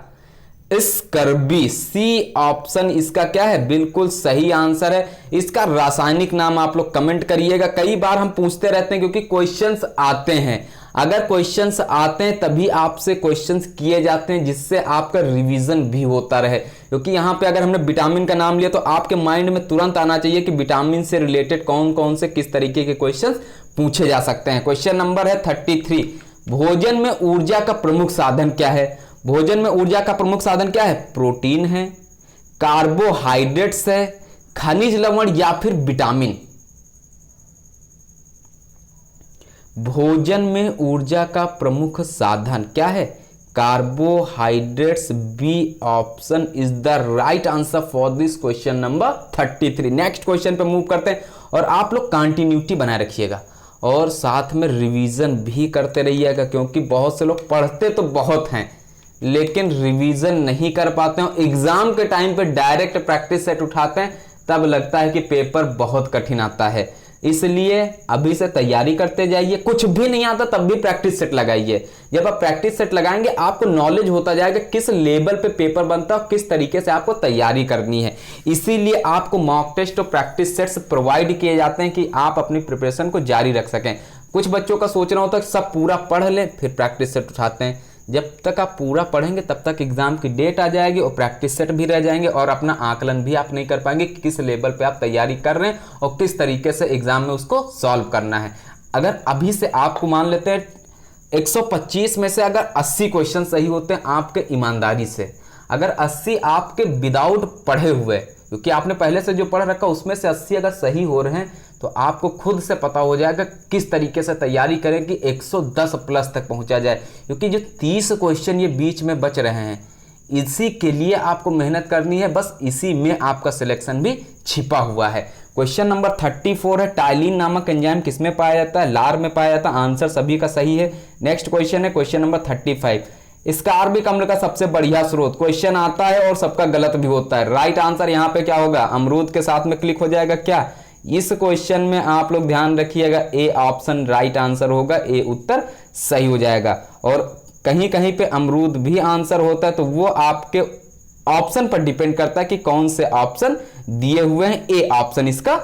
स्कर्वी। सी ऑप्शन इसका क्या है, बिल्कुल सही आंसर है। इसका रासायनिक नाम आप लोग कमेंट करिएगा। कई बार हम पूछते रहते हैं क्योंकि क्वेश्चंस आते हैं, अगर क्वेश्चंस आते हैं तभी आपसे क्वेश्चंस किए जाते हैं, जिससे आपका रिवीजन भी होता रहे। क्योंकि यहां पे अगर हमने विटामिन का नाम लिया तो आपके माइंड में तुरंत आना चाहिए कि विटामिन से रिलेटेड कौन कौन से किस तरीके के क्वेश्चंस पूछे जा सकते हैं। क्वेश्चन नंबर है 33, भोजन में ऊर्जा का प्रमुख साधन क्या है। भोजन में ऊर्जा का प्रमुख साधन क्या है, प्रोटीन है, कार्बोहाइड्रेट्स है, खनिज लवण या फिर विटामिन। भोजन में ऊर्जा का प्रमुख साधन क्या है, carbohydrates. B option is the right answer for this question number 33। Next question पे मूव करते हैं और आप लोग कंटिन्यूटी बनाए रखिएगा और साथ में रिवीजन भी करते रहिएगा, क्योंकि बहुत से लोग पढ़ते तो बहुत हैं लेकिन रिवीजन नहीं कर पाते हैं। एग्जाम के टाइम पे डायरेक्ट प्रैक्टिस सेट उठाते हैं, तब लगता है कि पेपर बहुत कठिन आता है। इसलिए अभी से तैयारी करते जाइए, कुछ भी नहीं आता तब भी प्रैक्टिस सेट लगाइए। जब आप प्रैक्टिस सेट लगाएंगे आपको नॉलेज होता जाएगा किस लेवल पे पेपर बनता है और किस तरीके से आपको तैयारी करनी है। इसीलिए आपको मॉक टेस्ट और प्रैक्टिस सेट्स प्रोवाइड किए जाते हैं कि आप अपनी प्रिपरेशन को जारी रख सकें। कुछ बच्चों का सोचना होता है कि सब पूरा पढ़ लें फिर प्रैक्टिस सेट उठाते हैं, जब तक आप पूरा पढ़ेंगे तब तक एग्जाम की डेट आ जाएगी और प्रैक्टिस सेट भी रह जाएंगे और अपना आकलन भी आप नहीं कर पाएंगे कि किस लेवल पे आप तैयारी कर रहे हैं और किस तरीके से एग्जाम में उसको सॉल्व करना है। अगर अभी से आपको मान लेते हैं 125 में से अगर 80 क्वेश्चन सही होते हैं आपके ईमानदारी से, अगर 80 आपके विदाउट पढ़े हुए, क्योंकि आपने पहले से जो पढ़ रखा उसमें से 80 अगर सही हो रहे हैं तो आपको खुद से पता हो जाएगा किस तरीके से तैयारी करें कि 110 प्लस तक पहुंचा जाए। क्योंकि जो 30 क्वेश्चन ये बीच में बच रहे हैं इसी के लिए आपको मेहनत करनी है, बस इसी में आपका सिलेक्शन भी छिपा हुआ है। क्वेश्चन नंबर 34 है, टाइलिन नामक एंजाइम किसमें पाया जाता है? लार में पाया जाता है। आंसर सभी का सही है। नेक्स्ट क्वेश्चन है क्वेश्चन नंबर 35, स्कारबिक अम्ल का सबसे बढ़िया स्रोत। क्वेश्चन आता है और सबका गलत भी होता है। राइट आंसर यहाँ पे क्या होगा? अमरूद के साथ में क्लिक हो जाएगा क्या? इस क्वेश्चन में आप लोग ध्यान रखिएगा, ए ऑप्शन राइट आंसर होगा, ए उत्तर सही हो जाएगा। और कहीं कहीं पे अमरूद भी आंसर होता है तो वो आपके ऑप्शन पर डिपेंड करता है कि कौन से ऑप्शन दिए हुए हैं। ए ऑप्शन इसका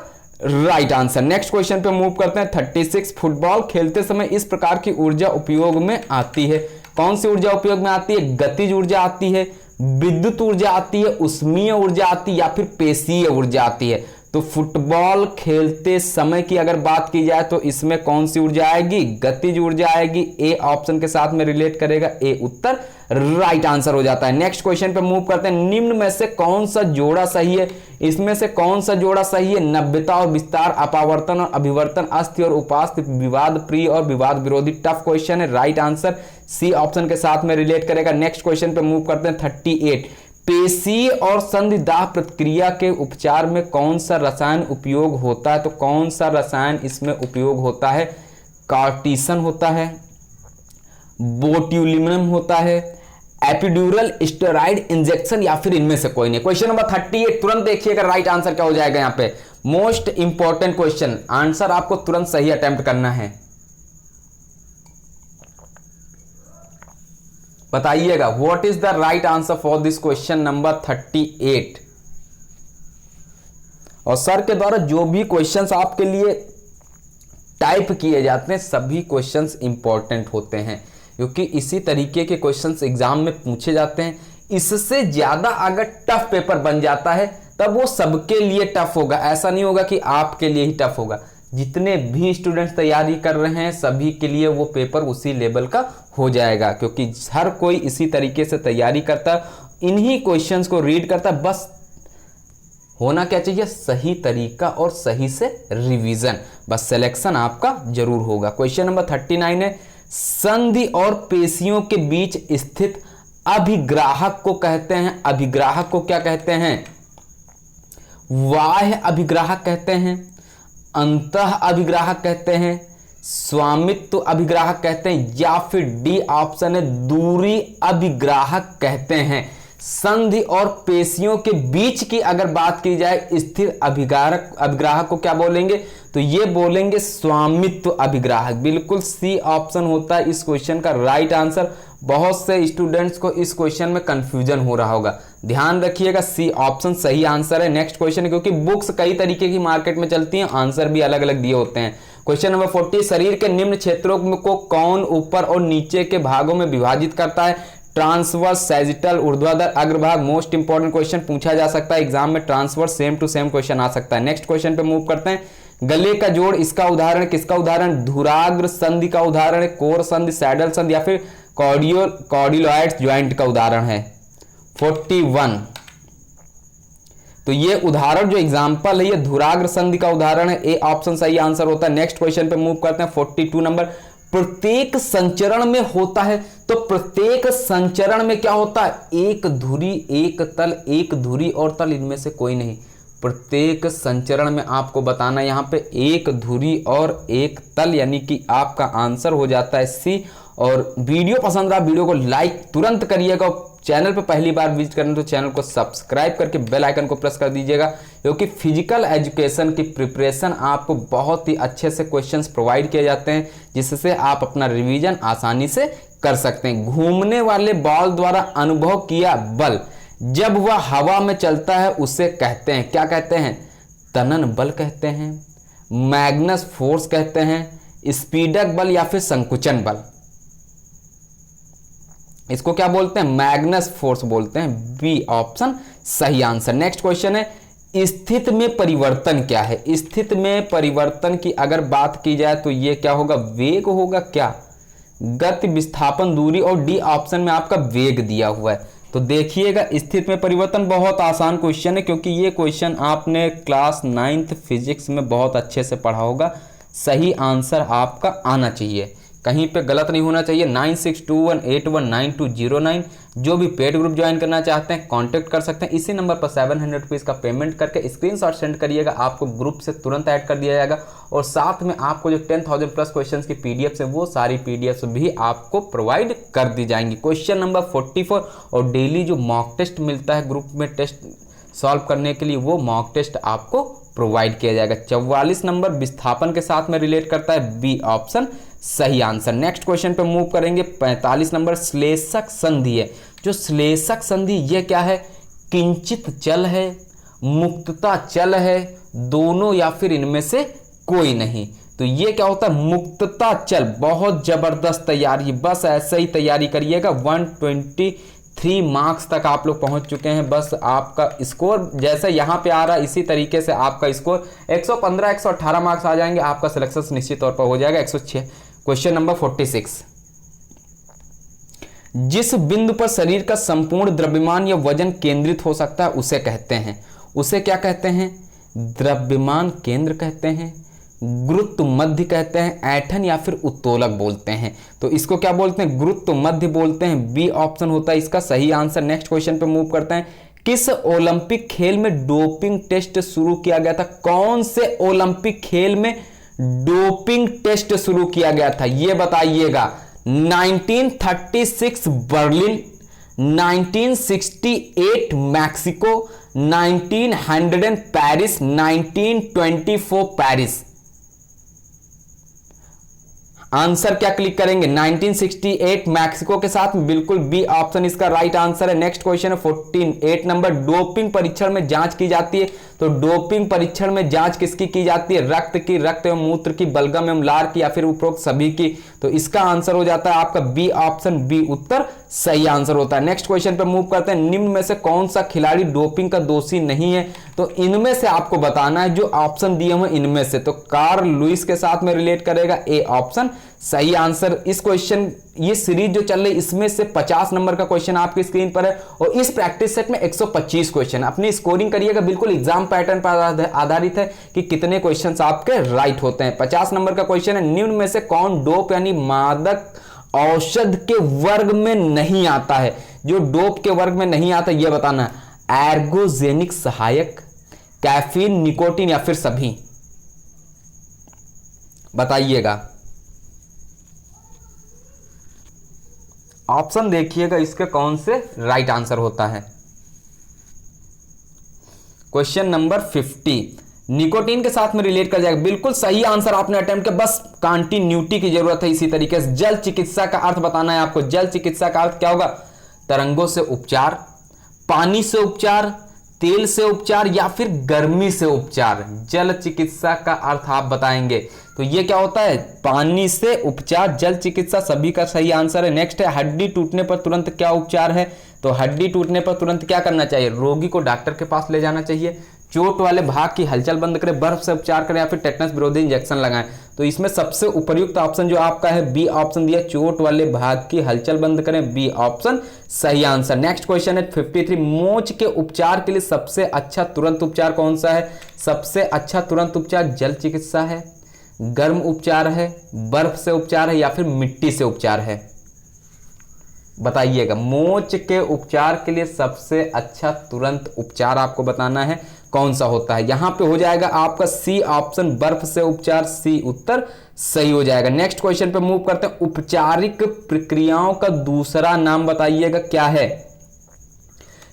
राइट आंसर। नेक्स्ट क्वेश्चन पे मूव करते हैं। 36, फुटबॉल खेलते समय इस प्रकार की ऊर्जा उपयोग में आती है। कौन सी ऊर्जा उपयोग में आती है? गतिज ऊर्जा आती है, विद्युत ऊर्जा आती है, उष्मीय ऊर्जा आती है या फिर पेशीय ऊर्जा आती है। तो फुटबॉल खेलते समय की अगर बात की जाए तो इसमें कौन सी ऊर्जा आएगी? गतिज ऊर्जा आएगी। ए ऑप्शन के साथ में रिलेट करेगा, ए उत्तर राइट आंसर हो जाता है। नेक्स्ट क्वेश्चन पे मूव करते हैं। निम्न में से कौन सा जोड़ा सही है? इसमें से कौन सा जोड़ा सही है? नव्यता और विस्तार, अपावर्तन और अभिवर्तन, अस्थि और उपास्थि, विवाद प्रिय और विवाद विरोधी। टफ क्वेश्चन है, राइट आंसर सी ऑप्शन के साथ में रिलेट करेगा। नेक्स्ट क्वेश्चन पे मूव करते हैं। 38, पेशीय और संधिदाह प्रक्रिया के उपचार में कौन सा रसायन उपयोग होता है? तो कौन सा रसायन इसमें उपयोग होता है? कार्टिसन होता है, बोट्यूलिनम होता है, एपिड्यूरल स्टेरॉइड इंजेक्शन या फिर इनमें से कोई नहीं। क्वेश्चन नंबर 38 तुरंत देखिएगा राइट आंसर क्या हो जाएगा। यहाँ पे मोस्ट इंपॉर्टेंट क्वेश्चन, आंसर आपको तुरंत सही अटेम्प्ट करना है। बताइएगा what is the right answer for this question number 38। और सर के द्वारा जो भी क्वेश्चंस आपके लिए टाइप किए जाते हैं सभी क्वेश्चंस इंपॉर्टेंट होते हैं, क्योंकि इसी तरीके के क्वेश्चंस एग्जाम में पूछे जाते हैं। इससे ज्यादा अगर टफ पेपर बन जाता है तब वो सबके लिए टफ होगा, ऐसा नहीं होगा कि आपके लिए ही टफ होगा। जितने भी स्टूडेंट्स तैयारी कर रहे हैं सभी के लिए वो पेपर उसी लेवल का हो जाएगा, क्योंकि हर कोई इसी तरीके से तैयारी करता है, इन्हीं क्वेश्चंस को रीड करता है। बस होना क्या चाहिए? सही तरीका और सही से रिवीजन, बस सिलेक्शन आपका जरूर होगा। क्वेश्चन नंबर 39 है, संधि और पेशियों के बीच स्थित अभिग्राहक को कहते हैं। अभिग्राहक को क्या कहते हैं? बाह्य अभिग्राहक कहते हैं, अंतः अभिग्राहक कहते हैं, स्वामित्व अभिग्राहक कहते हैं या फिर डी ऑप्शन है दूरी अभिग्राहक कहते हैं। संधि और पेशियों के बीच की अगर बात की जाए स्थिर अभिग्राहक को क्या बोलेंगे? तो ये बोलेंगे स्वामित्व अभिग्राहक। बिल्कुल सी ऑप्शन होता है इस क्वेश्चन का राइट आंसर। बहुत से स्टूडेंट्स को इस क्वेश्चन में कंफ्यूजन हो रहा होगा, ध्यान रखिएगा सी ऑप्शन सही आंसर है। नेक्स्ट क्वेश्चन है, क्योंकि बुक्स कई तरीके की मार्केट में चलती हैं, आंसर भी अलग अलग दिए होते हैं। क्वेश्चन नंबर 40, शरीर के निम्न क्षेत्रों को कौन ऊपर और नीचे के भागों में विभाजित करता है? ट्रांसवर्स, सैजिटल, ऊर्ध्वाधर, अग्रभाग। मोस्ट इंपॉर्टेंट क्वेश्चन पूछा जा सकता है एग्जाम में, transverse same to same question आ सकता है। नेक्स्ट क्वेश्चन पे मूव करते हैं। गले का जोड़, इसका उदाहरण किसका उदाहरण? धुराग्र संधि का उदाहरण है, कोर संधि, सैडल संधि या फिर कॉर्डियोइड ज्वाइंट का उदाहरण है। 41, तो ये उदाहरण जो एग्जांपल है ये धुराग्र संधि का उदाहरण है, ए ऑप्शन सही आंसर होता है। नेक्स्ट क्वेश्चन पे मूव करते हैं। 42 नंबर, प्रत्येक संचरण में होता है, तो प्रत्येक संचरण में क्या होता है? एक धुरी, एक तल, एक धुरी और तल, इनमें से कोई नहीं। प्रत्येक संचरण में आपको बताना यहाँ पे एक धुरी और एक तल, यानी कि आपका आंसर हो जाता है सी। और वीडियो पसंद रहा वीडियो को लाइक तुरंत करिएगा। चैनल पे पहली बार विजिट करें तो चैनल को सब्सक्राइब करके बेल आइकन को प्रेस कर दीजिएगा, क्योंकि फिजिकल एजुकेशन की प्रिपरेशन आपको बहुत ही अच्छे से क्वेश्चंस प्रोवाइड किए जाते हैं, जिससे आप अपना रिवीजन आसानी से कर सकते हैं। घूमने वाले बॉल द्वारा अनुभव किया बल जब वह हवा में चलता है उसे कहते हैं, क्या कहते हैं? तनन बल कहते हैं, मैग्नस फोर्स कहते हैं, स्पीडक बल या फिर संकुचन बल। इसको क्या बोलते हैं, मैग्नस फोर्स बोलते हैं। बी ऑप्शन सही आंसर। नेक्स्ट क्वेश्चन है, स्थिति में परिवर्तन क्या है? स्थिति में परिवर्तन की अगर बात की जाए तो ये क्या होगा, वेग होगा क्या, गति, विस्थापन, दूरी, और डी ऑप्शन में आपका वेग दिया हुआ है। तो देखिएगा स्थिति में परिवर्तन बहुत आसान क्वेश्चन है, क्योंकि ये क्वेश्चन आपने क्लास 9th फिजिक्स में बहुत अच्छे से पढ़ा होगा। सही आंसर आपका आना चाहिए, कहीं पे गलत नहीं होना चाहिए। 9621819209। जो भी पेड ग्रुप ज्वाइन करना चाहते हैं कांटेक्ट कर सकते हैं। इसी नंबर पर 700 रुपीज़ का पेमेंट करके स्क्रीनशॉट सेंड करिएगा, आपको ग्रुप से तुरंत ऐड कर दिया जाएगा। और साथ में आपको जो 10,000 प्लस क्वेश्चंस की पीडीएफ है वो सारी पीडीएफ भी आपको प्रोवाइड कर दी जाएंगी। क्वेश्चन नंबर 44 और डेली जो मॉक टेस्ट मिलता है ग्रुप में टेस्ट सॉल्व करने के लिए, वो मॉक टेस्ट आपको प्रोवाइड किया जाएगा। 44 नंबर विस्थापन के साथ में रिलेट करता है। बी ऑप्शन सही आंसर। नेक्स्ट क्वेश्चन पे मूव करेंगे। 45 नंबर श्लेषक संधि है। जो श्लेषक संधि ये क्या है, किंचित चल है, मुक्तता चल है, दोनों या फिर इनमें से कोई नहीं। तो ये क्या होता है, मुक्तता चल। बहुत जबरदस्त तैयारी, बस ऐसे ही तैयारी करिएगा। 123 मार्क्स तक आप लोग पहुंच चुके हैं। बस आपका स्कोर जैसे यहाँ पे आ रहा है इसी तरीके से आपका स्कोर 115 118 मार्क्स आ जाएंगे, आपका सिलेक्शन निश्चित तौर पर हो जाएगा। 106। क्वेश्चन नंबर 46, जिस बिंदु पर शरीर का संपूर्ण द्रव्यमान या वजन केंद्रित हो सकता है उसे कहते हैं, उसे क्या कहते हैं, द्रव्यमान केंद्र कहते हैं, गुरुत्व मध्य कहते हैं, ऐंठन या फिर उत्तोलक बोलते हैं। तो इसको क्या बोलते हैं, गुरुत्व मध्य बोलते हैं। बी ऑप्शन होता है इसका सही आंसर। नेक्स्ट क्वेश्चन पे मूव करते हैं। किस ओलंपिक खेल में डोपिंग टेस्ट शुरू किया गया था? कौन से ओलंपिक खेल में डोपिंग टेस्ट शुरू किया गया था, यह बताइएगा। 1936 Berlin, 1968 Mexico, 1900 Paris, 1924 Paris. Answer क्या क्लिक करेंगे, 1968 मैक्सिको के साथ, बिल्कुल बी ऑप्शन इसका राइट आंसर है। नेक्स्ट क्वेश्चन है 48 नंबर, डोपिंग परीक्षण में जांच की जाती है। तो डोपिंग परीक्षण में जांच किसकी की जाती है, रक्त की, रक्त एवं मूत्र की, बलगम एवं लार की, या फिर उपरोक्त सभी की। तो इसका आंसर हो जाता है आपका बी ऑप्शन, बी उत्तर सही आंसर होता है। नेक्स्ट क्वेश्चन पे मूव करते हैं। निम्न में से कौन सा खिलाड़ी डोपिंग का दोषी नहीं है? तो इनमें से आपको बताना है, जो ऑप्शन दिए हुए इनमें से। तो कार्ल लुइस के साथ में रिलेट करेगा, ए ऑप्शन सही आंसर। इस क्वेश्चन, ये सीरीज जो चल रही इसमें से 50 नंबर का क्वेश्चन आपकी स्क्रीन पर है, और इस प्रैक्टिस सेट में 125 क्वेश्चन। अपनी स्कोरिंग करिएगा, बिल्कुल एग्जाम पैटर्न पर आधारित है कि कितने क्वेश्चंस आपके राइट होते हैं। 50 नंबर का क्वेश्चन है, निम्न में से कौन डोप यानी मादक औषध के वर्ग में नहीं आता है? जो डोप के वर्ग में नहीं आता यह बताना है। एर्गोजेनिक सहायक, कैफीन, निकोटीन, या फिर सभी, बताइएगा। ऑप्शन देखिएगा इसके कौन से राइट आंसर होता है। क्वेश्चन नंबर 50, निकोटीन के साथ में रिलेट कर जाएगा। बिल्कुल सही आंसर आपने अटेम्प्ट किया, बस कंटिन्यूटी की जरूरत है। इसी तरीके से जल चिकित्सा का अर्थ बताना है आपको। जल चिकित्सा का अर्थ क्या होगा, तरंगों से उपचार, पानी से उपचार, तेल से उपचार, या फिर गर्मी से उपचार। जल चिकित्सा का अर्थ आप बताएंगे। तो ये क्या होता है, पानी से उपचार, जल चिकित्सा, सभी का सही आंसर है। नेक्स्ट है, हड्डी टूटने पर तुरंत क्या उपचार है? तो हड्डी टूटने पर तुरंत क्या करना चाहिए, रोगी को डॉक्टर के पास ले जाना चाहिए, चोट वाले भाग की हलचल बंद करें, बर्फ से उपचार करें, या फिर टेटनस विरोधी इंजेक्शन लगाएं। तो इसमें सबसे उपयुक्त ऑप्शन जो आपका है बी ऑप्शन दिया, चोट वाले भाग की हलचल बंद करें, बी ऑप्शन सही आंसर। नेक्स्ट क्वेश्चन है 53, मोच के उपचार के लिए सबसे अच्छा तुरंत उपचार कौन सा है? सबसे अच्छा तुरंत उपचार जल चिकित्सा है, गर्म उपचार है, बर्फ से उपचार है, या फिर मिट्टी से उपचार है? बताइएगा। मोच के उपचार के लिए सबसे अच्छा तुरंत उपचार आपको बताना है कौन सा होता है। यहां पे हो जाएगा आपका सी ऑप्शन, बर्फ से उपचार, सी उत्तर सही हो जाएगा। नेक्स्ट क्वेश्चन पे मूव करते हैं। औपचारिक प्रक्रियाओं का दूसरा नाम बताइएगा क्या है?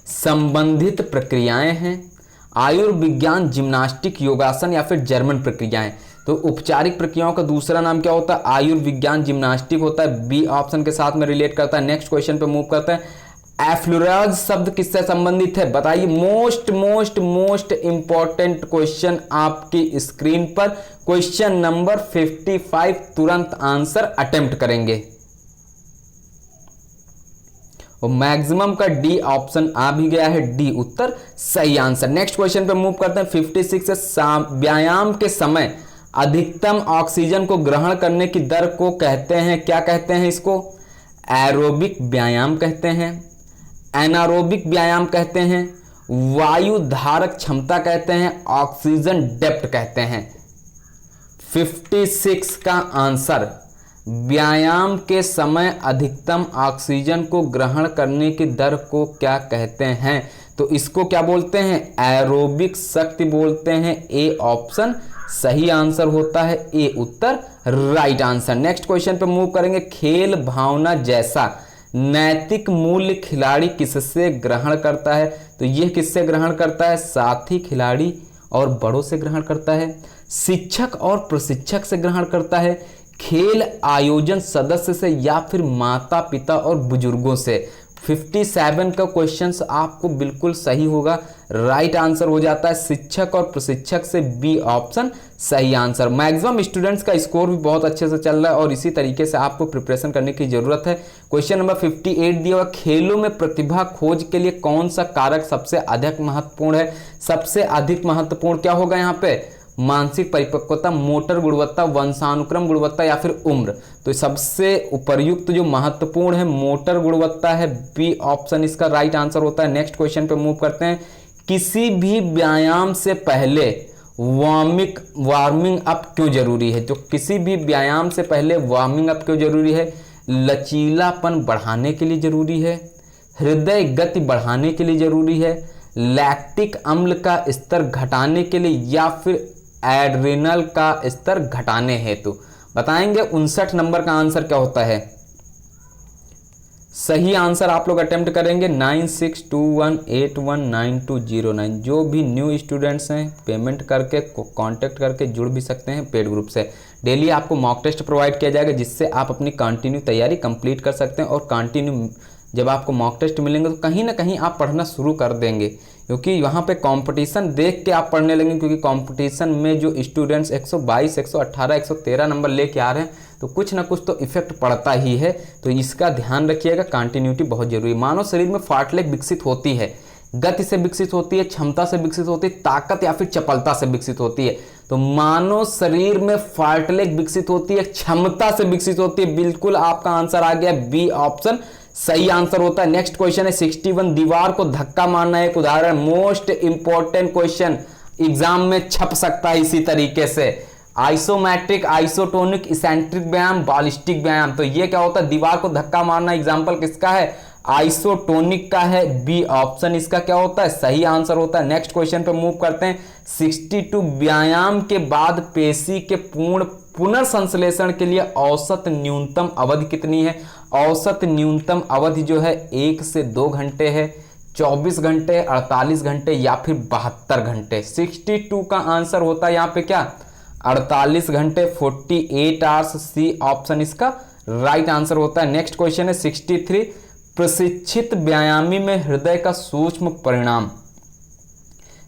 संबंधित प्रक्रियाएं हैं, आयुर्विज्ञान, जिम्नास्टिक, योगासन, या फिर जर्मन प्रक्रियाएं। तो औपचारिक प्रक्रियाओं का दूसरा नाम क्या होता है? आयुर्विज्ञान, जिम्नास्टिक होता है, बी ऑप्शन के साथ में रिलेट करता है। नेक्स्ट क्वेश्चन पे मूव करते हैं। एफ्लुराज शब्द किससे संबंधित है? बताइए। मोस्ट इंपॉर्टेंट क्वेश्चन आपकी स्क्रीन पर, क्वेश्चन नंबर 55, तुरंत आंसर अटेम्प्ट करेंगे। और मैक्सिमम का डी ऑप्शन आ भी गया है, डी उत्तर सही आंसर। नेक्स्ट क्वेश्चन पे मूव करते हैं। 56 है, व्यायाम के समय अधिकतम ऑक्सीजन को ग्रहण करने की दर को कहते हैं, क्या कहते हैं इसको? एरोबिक व्यायाम कहते हैं, एनारोबिक व्यायाम कहते हैं, वायु धारक क्षमता कहते हैं, ऑक्सीजन डेप्थ कहते हैं। 56 का आंसर व्यायाम के समय अधिकतम ऑक्सीजन को ग्रहण करने की दर को क्या कहते हैं? तो इसको क्या बोलते हैं? एरोबिक शक्ति बोलते हैं। ए ऑप्शन सही आंसर होता है, ए उत्तर राइट आंसर। नेक्स्ट क्वेश्चन पे मूव करेंगे। खेल भावना जैसा नैतिक मूल्य खिलाड़ी किससे ग्रहण करता है? तो यह किससे ग्रहण करता है? साथी, खिलाड़ी और बड़ों से ग्रहण करता है, शिक्षक और प्रशिक्षक से ग्रहण करता है, खेल आयोजन सदस्य से, या फिर माता पिता और बुजुर्गों से। 57 का क्वेश्चन आपको बिल्कुल सही होगा, राइट आंसर हो जाता है शिक्षक और प्रशिक्षक से, बी ऑप्शन सही आंसर। मैक्सिमम स्टूडेंट्स का स्कोर भी बहुत अच्छे से चल रहा है और इसी तरीके से आपको प्रिपरेशन करने की जरूरत है। क्वेश्चन नंबर 58 दिया हुआ, खेलों में प्रतिभा खोज के लिए कौन सा कारक सबसे अधिक महत्वपूर्ण है? सबसे अधिक महत्वपूर्ण क्या होगा यहाँ पे? मानसिक परिपक्वता, मोटर गुणवत्ता, वंशानुक्रम गुणवत्ता या फिर उम्र। तो सबसे उपर्युक्त जो महत्वपूर्ण है मोटर गुणवत्ता है, बी ऑप्शन इसका राइट आंसर होता है। नेक्स्ट क्वेश्चन पे मूव करते हैं। किसी भी व्यायाम से पहले वार्मिंग अप क्यों जरूरी है? तो किसी भी व्यायाम से पहले वार्मिंग अप क्यों जरूरी है? लचीलापन बढ़ाने के लिए जरूरी है, हृदय गति बढ़ाने के लिए जरूरी है, लैक्टिक अम्ल का स्तर घटाने के लिए, या फिर एड्रेनल का स्तर घटाने हेतु। बताएंगे 59 नंबर का आंसर क्या होता है। सही आंसर आप लोग अटेम्प्ट करेंगे 9621819209। जो भी न्यू स्टूडेंट्स हैं पेमेंट करके कांटेक्ट करके जुड़ भी सकते हैं पेड ग्रुप से। डेली आपको मॉक टेस्ट प्रोवाइड किया जाएगा जिससे आप अपनी कंटिन्यू तैयारी कंप्लीट कर सकते हैं, और कंटिन्यू जब आपको मॉक टेस्ट मिलेंगे तो कहीं ना कहीं आप पढ़ना शुरू कर देंगे, क्योंकि वहाँ पे कंपटीशन देख के आप पढ़ने लगेंगे। क्योंकि कंपटीशन में जो स्टूडेंट्स 122, 118, 113 नंबर लेके आ रहे हैं तो कुछ ना कुछ तो इफेक्ट पड़ता ही है। तो इसका ध्यान रखिएगा, कंटिन्यूटी बहुत जरूरी है। मानव शरीर में फार्टलेग विकसित होती है, गति से विकसित होती है, क्षमता से विकसित होती है, ताकत या फिर चपलता से विकसित होती है। तो मानव शरीर में फार्टलेग विकसित होती है, क्षमता से विकसित होती है। बिल्कुल आपका आंसर आ गया, बी ऑप्शन सही आंसर होता है। नेक्स्ट क्वेश्चन है 61, दीवार को धक्का मारना एक उदाहरण। मोस्ट इंपॉर्टेंट क्वेश्चन एग्जाम में छप सकता है इसी तरीके से। आइसोमेट्रिक, आइसोटोनिक, इसेंट्रिक व्यायाम, बॉलिस्टिक व्यायाम। तो ये क्या होता है? दीवार को धक्का मारना एग्जाम्पल किसका है? आइसोटोनिक का है, बी औप्शन इसका क्या होता है? सही आंसर होता है। नेक्स्ट क्वेश्चन पे मूव करते हैं। 62, व्यायाम के बाद पेशी के पूर्ण पुनर्संश्लेषण के लिए औसत न्यूनतम अवधि कितनी है? औसत न्यूनतम अवधि जो है 1 से 2 घंटे है, 24 घंटे, 48 घंटे या फिर 72 घंटे। 62 का आंसर होता है यहाँ पे क्या? 48 घंटे, 48 आवर्स, सी ऑप्शन इसका राइट आंसर होता है। नेक्स्ट क्वेश्चन है 63, प्रशिक्षित व्यायामी में हृदय का सूक्ष्म परिणाम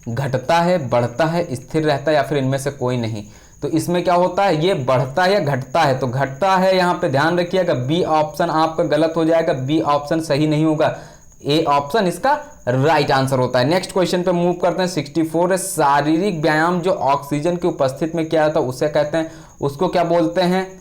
घटता है, बढ़ता है, स्थिर रहता है या फिर इनमें से कोई नहीं? तो इसमें क्या होता है? ये बढ़ता है या घटता है? तो घटता है, यहाँ पे ध्यान रखिएगा। बी ऑप्शन आपका गलत हो जाएगा, बी ऑप्शन सही नहीं होगा, ए ऑप्शन इसका राइट आंसर होता है। नेक्स्ट क्वेश्चन पे मूव करते हैं। 64 है, शारीरिक व्यायाम जो ऑक्सीजन की उपस्थिति में किया जाता है उसे कहते हैं, उसको क्या बोलते हैं?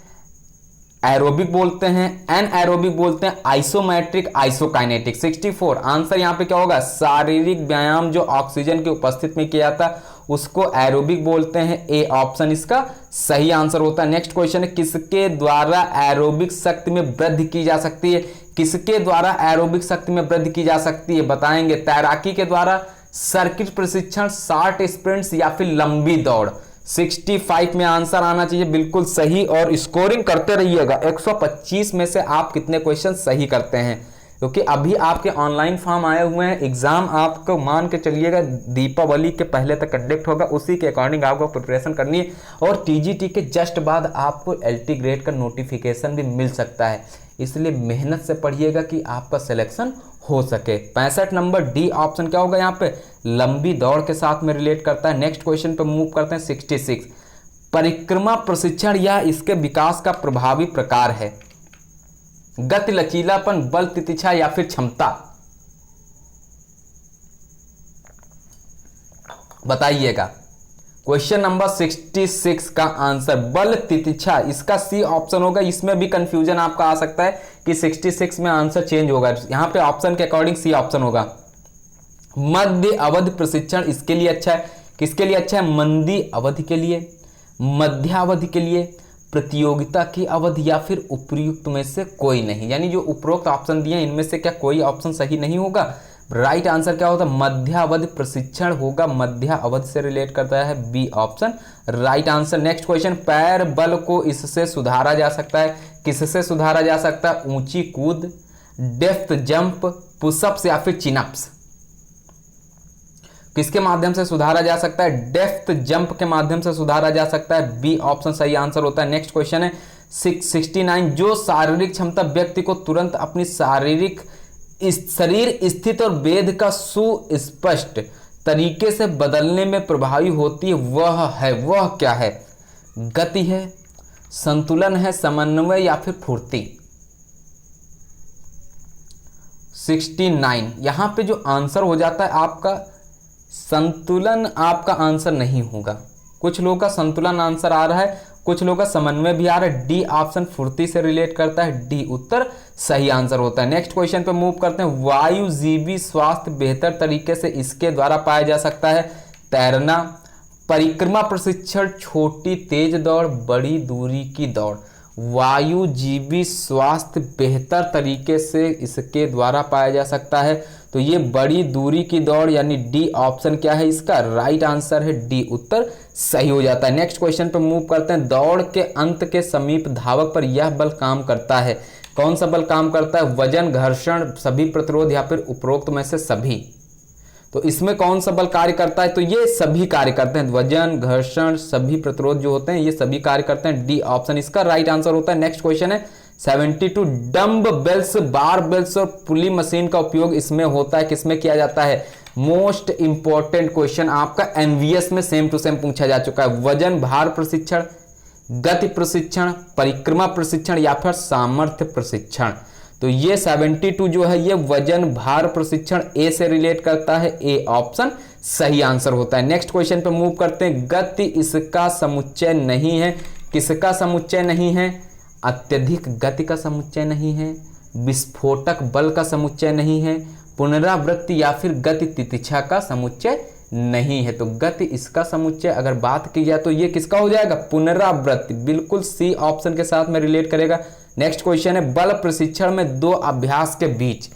एरोबिक बोलते हैं, एन एरोबिक बोलते हैं, आइसोमेट्रिक, आइसोकाइनेटिक। 64 आंसर यहाँ पे क्या होगा? शारीरिक व्यायाम जो ऑक्सीजन की उपस्थिति में किया जाता है उसको एरोबिक बोलते हैं, ए ऑप्शन इसका सही आंसर होता है। नेक्स्ट क्वेश्चन है, किसके द्वारा एरोबिक शक्ति में वृद्धि की जा सकती है? किसके द्वारा एरोबिक शक्ति में वृद्धि की जा सकती है? बताएंगे तैराकी के द्वारा, सर्किट प्रशिक्षण, शॉर्ट स्प्रिंट्स या फिर लंबी दौड़। 65 में आंसर आना चाहिए बिल्कुल सही, और स्कोरिंग करते रहिएगा। 125 में से आप कितने क्वेश्चन सही करते हैं? क्योंकि अभी आपके ऑनलाइन फॉर्म आए हुए हैं, एग्जाम आपको मान के चलिएगा दीपावली के पहले तक कंडक्ट होगा, उसी के अकॉर्डिंग आपको प्रिपरेशन करनी है। और टीजीटी के जस्ट बाद आपको एलटी ग्रेड का नोटिफिकेशन भी मिल सकता है, इसलिए मेहनत से पढ़िएगा कि आपका सिलेक्शन हो सके। 65 नंबर डी ऑप्शन क्या होगा यहाँ पे? लंबी दौड़ के साथ में रिलेट करता है। नेक्स्ट क्वेश्चन पे मूव करते हैं। 66, परिक्रमा प्रशिक्षण या इसके विकास का प्रभावी प्रकार है। गति, लचीलापन, बल, तितिक्षा या फिर क्षमता? बताइएगा। क्वेश्चन नंबर 66 का आंसर बल, तितिक्षा, इसका सी ऑप्शन होगा। इसमें भी कंफ्यूजन आपका आ सकता है कि 66 में आंसर चेंज होगा, यहां पे ऑप्शन के अकॉर्डिंग सी ऑप्शन होगा। मध्य अवधि प्रशिक्षण इसके लिए अच्छा है। किसके लिए अच्छा है? मंदी अवधि के लिए, मध्यावधि के लिए, प्रतियोगिता की अवधि या फिर उपयुक्त में से कोई नहीं। यानी जो उपरोक्त ऑप्शन दिए इनमें से क्या कोई ऑप्शन सही नहीं होगा? राइट आंसर क्या होता है? मध्यावधि प्रशिक्षण होगा, मध्यावधि से रिलेट करता है, B option right answer. Next question, पैर बल को इससे सुधारा जा सकता है। किससे सुधारा जा सकता है? ऊंची कूद, डेप्थ जंप, पुशअप्स या फिर चिनअप्स? किसके माध्यम से सुधारा जा सकता है? डेप्थ जंप के माध्यम से सुधारा जा सकता है, बी ऑप्शन सही आंसर होता है। नेक्स्ट क्वेश्चन है 69, जो शारीरिक क्षमता व्यक्ति को तुरंत अपनी शरीर स्थिति और वेद का सुस्पष्ट तरीके से बदलने में प्रभावी होती है, वह क्या है? गति है, संतुलन है, समन्वय या फिर फुर्ती? 69 यहां पे जो आंसर हो जाता है आपका संतुलन, आपका आंसर नहीं होगा। कुछ लोगों का संतुलन आंसर आ रहा है, कुछ लोगों का समन्वय भी आ रहा है। डी ऑप्शन फुर्ती से रिलेट करता है, डी उत्तर सही आंसर होता है। नेक्स्ट क्वेश्चन पे मूव करते हैं। वायुजीवी स्वास्थ्य बेहतर तरीके से इसके द्वारा पाया जा सकता है। तैरना, परिक्रमा प्रशिक्षण, छोटी तेज दौड़, बड़ी दूरी की दौड़। वायुजीवी स्वास्थ्य बेहतर तरीके से इसके द्वारा पाया जा सकता है, तो ये बड़ी दूरी की दौड़ यानी डी ऑप्शन क्या है इसका? राइट आंसर है, डी उत्तर सही हो जाता है। नेक्स्ट क्वेश्चन पर मूव करते हैं। दौड़ के अंत के समीप धावक पर यह बल काम करता है। कौन सा बल काम करता है? वजन, घर्षण, सभी प्रतिरोध या फिर उपरोक्त में से सभी? तो इसमें कौन सा बल कार्य करता है? तो ये सभी कार्य करते हैं, वजन, घर्षण, सभी प्रतिरोध जो होते हैं ये सभी कार्य करते हैं, डी ऑप्शन इसका राइट आंसर होता है। नेक्स्ट क्वेश्चन है 72, डम्ब बेल्स, बार बेल्स और पुली मशीन का उपयोग इसमें होता है, किसमें किया जाता है? मोस्ट इंपॉर्टेंट क्वेश्चन आपका एनवीएस में सेम टू सेम पूछा जा चुका है। वजन भार प्रशिक्षण, गति प्रशिक्षण, परिक्रमा प्रशिक्षण या फिर सामर्थ्य प्रशिक्षण? तो ये 72 जो है ये वजन भार प्रशिक्षण ए से रिलेट करता है, ए ऑप्शन सही आंसर होता है। नेक्स्ट क्वेश्चन पे मूव करते हैं। गति इसका समुच्चय नहीं है, किसका समुच्चय नहीं है? अत्यधिक गति का समुच्चय नहीं है, विस्फोटक बल का समुच्चय नहीं है, पुनरावृत्ति या फिर गति तितिक्षा का समुच्चय नहीं है। तो गति इसका समुच्चय अगर बात की जाए तो ये किसका हो जाएगा? पुनरावृत्ति, बिल्कुल सी ऑप्शन के साथ में रिलेट करेगा। नेक्स्ट क्वेश्चन है बल प्रशिक्षण में दो अभ्यास के बीच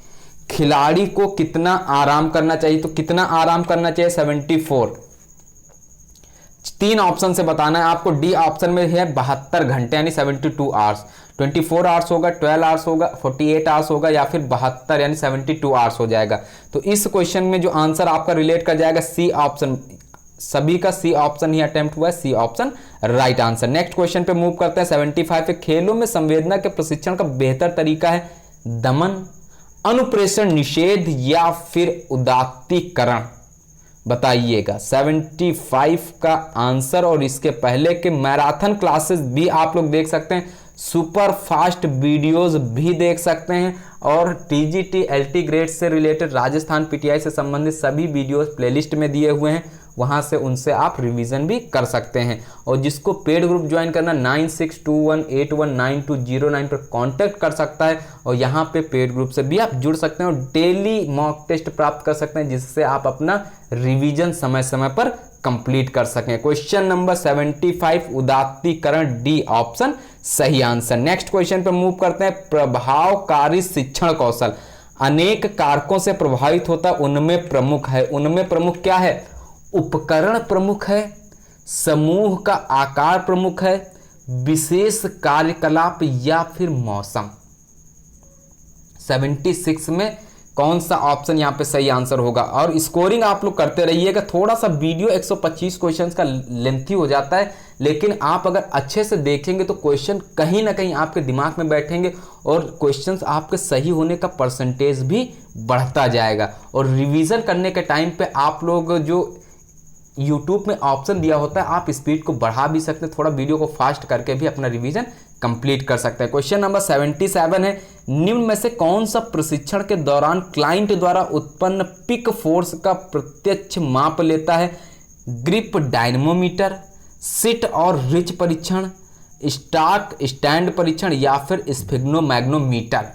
खिलाड़ी को कितना आराम करना चाहिए? तो कितना आराम करना चाहिए? 74। तीन ऑप्शन से बताना है आपको। डी ऑप्शन में है 72 घंटे यानी 72 आवर्स, 24 आवर्स होगा, 12 आवर्स होगा, 48 आवर्स होगा या फिर 72 यानी 72 आवर्स हो जाएगा। तो इस क्वेश्चन में जो आंसर आपका रिलेट कर जाएगा सी ऑप्शन, सभी का सी ऑप्शन ही अटेम्प्ट हुआ है, C option right answer. Next question पे मूव करते हैं 75 पे। खेलों में संवेदना के प्रशिक्षण का बेहतर तरीका है दमन, अनुप्रेषण, निषेध या फिर उदात्तीकरण? बताइएगा 75 का आंसर। और इसके पहले के मैराथन क्लासेस भी आप लोग देख सकते हैं, सुपर फास्ट वीडियोस भी देख सकते हैं और टीजीटी एलटी ग्रेड से रिलेटेड राजस्थान पीटीआई से संबंधित सभी वीडियोस प्लेलिस्ट में दिए हुए हैं, वहां से उनसे आप रिवीजन भी कर सकते हैं। और जिसको पेड ग्रुप ज्वाइन करना 9621819209 पर कांटेक्ट कर सकता है और यहाँ पे पेड ग्रुप से भी आप जुड़ सकते हैं और डेली मॉक टेस्ट प्राप्त कर सकते हैं, जिससे आप अपना रिवीजन समय समय पर कंप्लीट कर सकें। क्वेश्चन नंबर 75 उदात्तीकरण, डी ऑप्शन सही आंसर। नेक्स्ट क्वेश्चन पे मूव करते हैं। प्रभावकारी शिक्षण कौशल अनेक कारकों से प्रभावित होता है, उनमें प्रमुख है। उनमें प्रमुख क्या है? उपकरण प्रमुख है, समूह का आकार प्रमुख है, विशेष कार्यकलाप या फिर मौसम? 76 में कौन सा ऑप्शन यहाँ पे सही आंसर होगा? और स्कोरिंग आप लोग करते रहिएगा। थोड़ा सा वीडियो 125 क्वेश्चंस का लेंथी हो जाता है, लेकिन आप अगर अच्छे से देखेंगे तो क्वेश्चन कहीं ना कहीं आपके दिमाग में बैठेंगे और क्वेश्चंस आपके सही होने का परसेंटेज भी बढ़ता जाएगा। और रिवीजन करने के टाइम पे आप लोग जो यूट्यूब में ऑप्शन दिया होता है, आप स्पीड को बढ़ा भी सकते हैं, थोड़ा वीडियो को फास्ट करके भी अपना रिवीजन कंप्लीट कर सकते हैं। क्वेश्चन नंबर 77 है, निम्न में से कौन सा प्रशिक्षण के दौरान क्लाइंट द्वारा उत्पन्न पिक फोर्स का प्रत्यक्ष माप लेता है? ग्रिप डायनमोमीटर, सिट और रिच परीक्षण, स्टार्ट स्टैंड परीक्षण या फिर स्फिग्नोमैग्नोमीटर।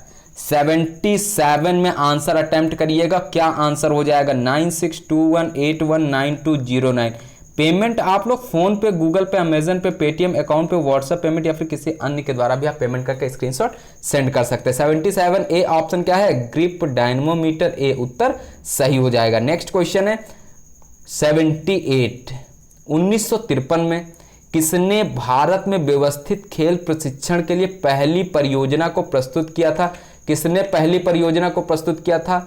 77 में आंसर अटेम्प्ट करिएगा। क्या आंसर हो जाएगा? 9621819209। पेमेंट आप लोग फोन पे, गूगल पे, अमेजन पे, पेटीएम अकाउंट पे, व्हाट्सएप पेमेंट या फिर किसी अन्य के द्वारा भी आप पेमेंट करके स्क्रीनशॉट सेंड कर सकते हैं। 77 ए ऑप्शन क्या है? ग्रिप डायनमोमीटर, ए उत्तर सही हो जाएगा। नेक्स्ट क्वेश्चन है 78, 1953 में किसने भारत में व्यवस्थित खेल प्रशिक्षण के लिए पहली परियोजना को प्रस्तुत किया था? किसने पहली परियोजना को प्रस्तुत किया था?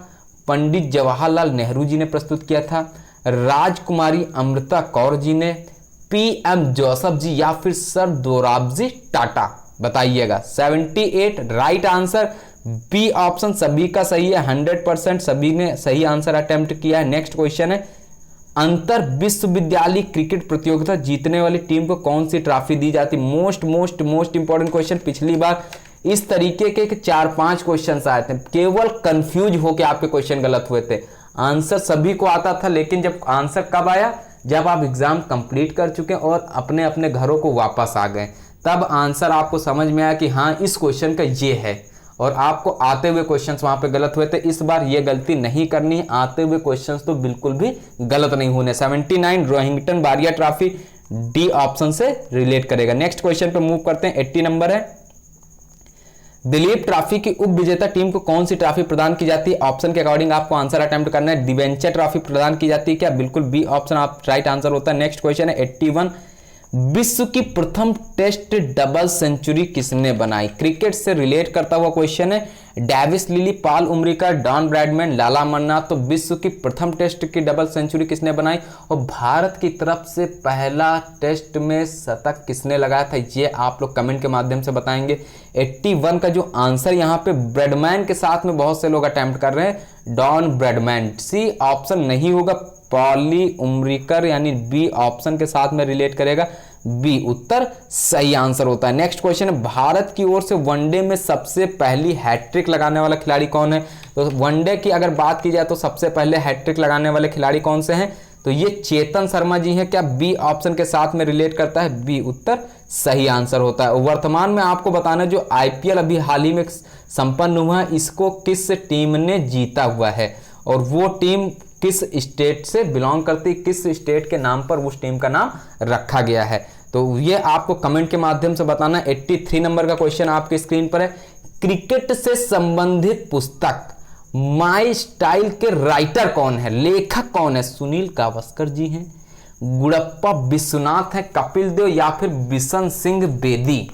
पंडित जवाहरलाल नेहरू जी ने प्रस्तुत किया था, राजकुमारी अमृता कौर जी ने, पीएम जोसेफ जी या फिर सर दोराबजी टाटा? बताइएगा। 78 राइट आंसर बी ऑप्शन सभी का सही है। 100% सभी ने सही आंसर अटेम्प्ट किया है। नेक्स्ट क्वेश्चन है, अंतर विश्वविद्यालय क्रिकेट प्रतियोगिता जीतने वाली टीम को कौन सी ट्रॉफी दी जाती? Most important question. पिछली बार इस तरीके के 4-5 क्वेश्चन आए थे, केवल कंफ्यूज होकर आपके क्वेश्चन गलत हुए थे। आंसर सभी को आता था, लेकिन जब आंसर कब आया? जब आप एग्जाम कंप्लीट कर चुके और अपने अपने घरों को वापस आ गए, तब आंसर आपको समझ में आया कि हाँ इस क्वेश्चन का ये है, और आपको आते हुए क्वेश्चंस वहां पे गलत हुए थे। इस बार ये गलती नहीं करनी है, आते हुए क्वेश्चंस तो बिल्कुल भी गलत नहीं होने। 79 रोहिंग्टन बारिया ट्रॉफी, डी ऑप्शन से रिलेट करेगा। नेक्स्ट क्वेश्चन पे मूव करते हैं। 80 नंबर है, दिलीप ट्रॉफी की उप विजेता टीम को कौन सी ट्रॉफी प्रदान की जाती है? ऑप्शन के अकॉर्डिंग आपको आंसर अटेम्प्ट करना है। दिवेंचर ट्रॉफी प्रदान की जाती है क्या? बिल्कुल बी ऑप्शन आप राइट आंसर होता है। नेक्स्ट क्वेश्चन है 81, विश्व की प्रथम टेस्ट डबल सेंचुरी किसने बनाई? क्रिकेट से रिलेट करता हुआ क्वेश्चन है। Dennis Lillee, Polly Umrigar, Don Bradman, Lala मन्ना। तो विश्व की प्रथम टेस्ट की डबल सेंचुरी किसने बनाई और भारत की तरफ से पहला टेस्ट में शतक किसने लगाया था? ये आप लोग कमेंट के माध्यम से बताएंगे। 81 का जो आंसर यहाँ पे ब्रैडमैन के साथ में बहुत से लोग अटेम्प्ट कर रहे हैं, डॉन ब्रैडमैन। सी ऑप्शन नहीं होगा, पॉली उमरिकर यानी बी ऑप्शन के साथ में रिलेट करेगा, बी उत्तर सही आंसर होता है। नेक्स्ट क्वेश्चन है, भारत की ओर से वनडे में सबसे पहली हैट्रिक लगाने वाला खिलाड़ी कौन है? तो वनडे की अगर बात की जाए तो सबसे पहले हैट्रिक लगाने वाले खिलाड़ी कौन से हैं? तो ये चेतन शर्मा जी हैं। क्या बी ऑप्शन के साथ में रिलेट करता है? बी उत्तर सही आंसर होता है। वर्तमान में आपको बताना, जो आईपीएल अभी हाल ही में संपन्न हुआ है, इसको किस टीम ने जीता हुआ है और वो टीम किस स्टेट से बिलोंग करती, किस स्टेट के नाम पर उस टीम का नाम रखा गया है, तो ये आपको कमेंट के माध्यम से बताना। 83 नंबर का क्वेश्चन आपके स्क्रीन पर है, क्रिकेट से संबंधित पुस्तक माई स्टाइल के राइटर कौन है, लेखक कौन है? सुनील गावस्कर जी हैं, गुड़प्पा विश्वनाथ हैं, कपिल देव या फिर बिशन सिंह बेदी?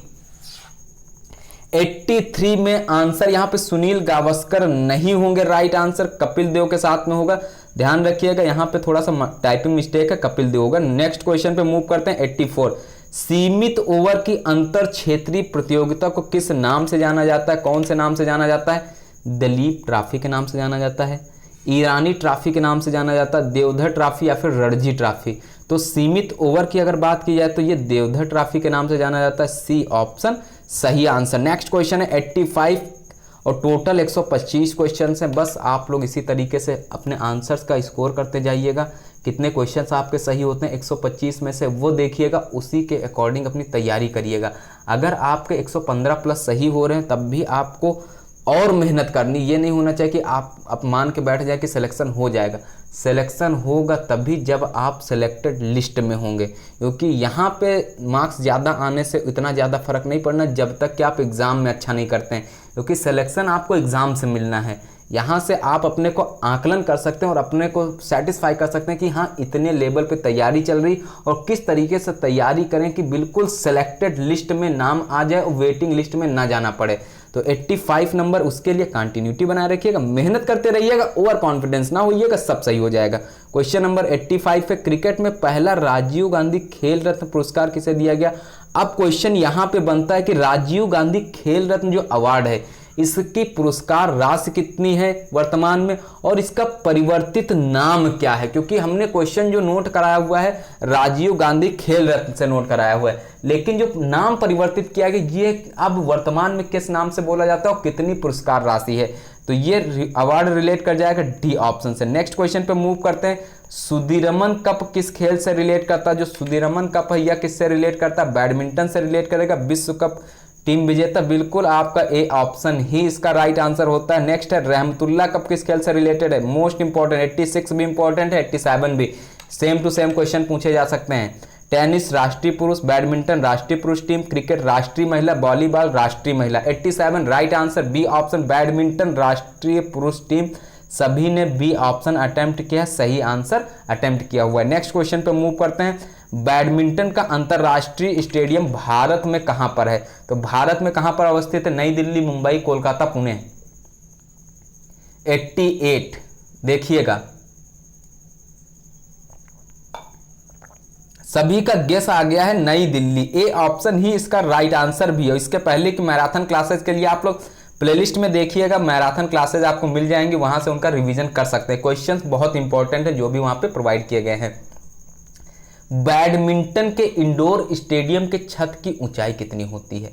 83 में आंसर यहाँ पे सुनील गावस्कर नहीं होंगे, राइट आंसर कपिल देव के साथ में होगा। ध्यान रखिएगा, यहाँ पे थोड़ा सा टाइपिंग मिस्टेक है, कपिल देव होगा। नेक्स्ट क्वेश्चन पे मूव करते हैं। 84, सीमित ओवर की अंतर क्षेत्रीय प्रतियोगिता को किस नाम से जाना जाता है? कौन से नाम से जाना जाता है? दिलीप ट्रॉफी के नाम से जाना जाता है, ईरानी ट्रॉफी के नाम से जाना जाता है, देवधर ट्रॉफी या फिर रणजी ट्रॉफी? तो सीमित ओवर की अगर बात की जाए तो ये देवधर ट्रॉफी के नाम से जाना जाता है, सी ऑप्शन सही आंसर। नेक्स्ट क्वेश्चन है 85 और टोटल 125 क्वेश्चन हैं। बस आप लोग इसी तरीके से अपने आंसर्स का स्कोर करते जाइएगा, कितने क्वेश्चंस आपके सही होते हैं 125 में से वो देखिएगा, उसी के अकॉर्डिंग अपनी तैयारी करिएगा। अगर आपके 115 प्लस सही हो रहे हैं तब भी आपको और मेहनत करनी, ये नहीं होना चाहिए कि आप मान के बैठ जाए कि सिलेक्शन हो जाएगा। सिलेक्शन होगा तभी जब आप सिलेक्टेड लिस्ट में होंगे, क्योंकि यहाँ पे मार्क्स ज़्यादा आने से इतना ज़्यादा फर्क नहीं पड़ना जब तक कि आप एग्ज़ाम में अच्छा नहीं करते हैं, क्योंकि सिलेक्शन आपको एग्ज़ाम से मिलना है। यहाँ से आप अपने को आकलन कर सकते हैं और अपने को सेटिस्फाई कर सकते हैं कि हाँ इतने लेवल पे तैयारी चल रही, और किस तरीके से तैयारी करें कि बिल्कुल सेलेक्टेड लिस्ट में नाम आ जाए और वेटिंग लिस्ट में ना जाना पड़े। तो 85 नंबर, उसके लिए कंटिन्यूटी बनाए रखिएगा, मेहनत करते रहिएगा, ओवर कॉन्फिडेंस ना होइएगा, सब सही हो जाएगा। क्वेश्चन नंबर 85 है, क्रिकेट में पहला राजीव गांधी खेल रत्न पुरस्कार किसे दिया गया? अब क्वेश्चन यहाँ पे बनता है कि राजीव गांधी खेल रत्न जो अवार्ड है इसकी पुरस्कार राशि कितनी है वर्तमान में, और इसका परिवर्तित नाम क्या है, क्योंकि हमने क्वेश्चन जो नोट कराया हुआ है राजीव गांधी खेल रत्न से नोट कराया हुआ है, लेकिन जो नाम परिवर्तित किया गया ये अब वर्तमान में किस नाम से बोला जाता है और कितनी पुरस्कार राशि है, तो ये अवार्ड रिलेट कर जाएगा डी ऑप्शन से। नेक्स्ट क्वेश्चन पे मूव करते हैं। सुदीरमन कप किस खेल से रिलेट करता है, जो सुदीरमन कप है यह किससे रिलेट करता है, बैडमिंटन से रिलेट करेगा। विश्व कप टीम विजेता, बिल्कुल आपका ए ऑप्शन ही इसका राइट आंसर होता है। नेक्स्ट है रहमतुल्लाह कप किस खेल से रिलेटेड है, मोस्ट इंपॉर्टेंट, 86 भी इंपॉर्टेंट है, 87 भी, सेम टू सेम क्वेश्चन पूछे जा सकते हैं। टेनिस राष्ट्रीय पुरुष, बैडमिंटन राष्ट्रीय पुरुष टीम, क्रिकेट राष्ट्रीय महिला, वॉलीबॉल राष्ट्रीय महिला। 87 right answer B option, badminton राष्ट्रीय पुरुष टीम, सभी ने बी ऑप्शन अटेम्प्ट किया, सही आंसर अटेम्प्ट किया हुआ है। नेक्स्ट क्वेश्चन पे मूव करते हैं। बैडमिंटन का अंतरराष्ट्रीय स्टेडियम भारत में कहां पर है, तो भारत में कहां पर अवस्थित है, नई दिल्ली, मुंबई, कोलकाता, पुणे। 88 देखिएगा, सभी का गेस आ गया है नई दिल्ली, ए ऑप्शन ही इसका राइट आंसर भी है। इसके पहले की मैराथन क्लासेस के लिए आप लोग प्लेलिस्ट में देखिएगा, मैराथन क्लासेस आपको मिल जाएंगी, वहां से उनका रिवीजन कर सकते हैं। क्वेश्चंस बहुत इंपॉर्टेंट है जो भी वहां पे प्रोवाइड किए गए हैं। बैडमिंटन के इंडोर स्टेडियम के छत की ऊंचाई कितनी होती है,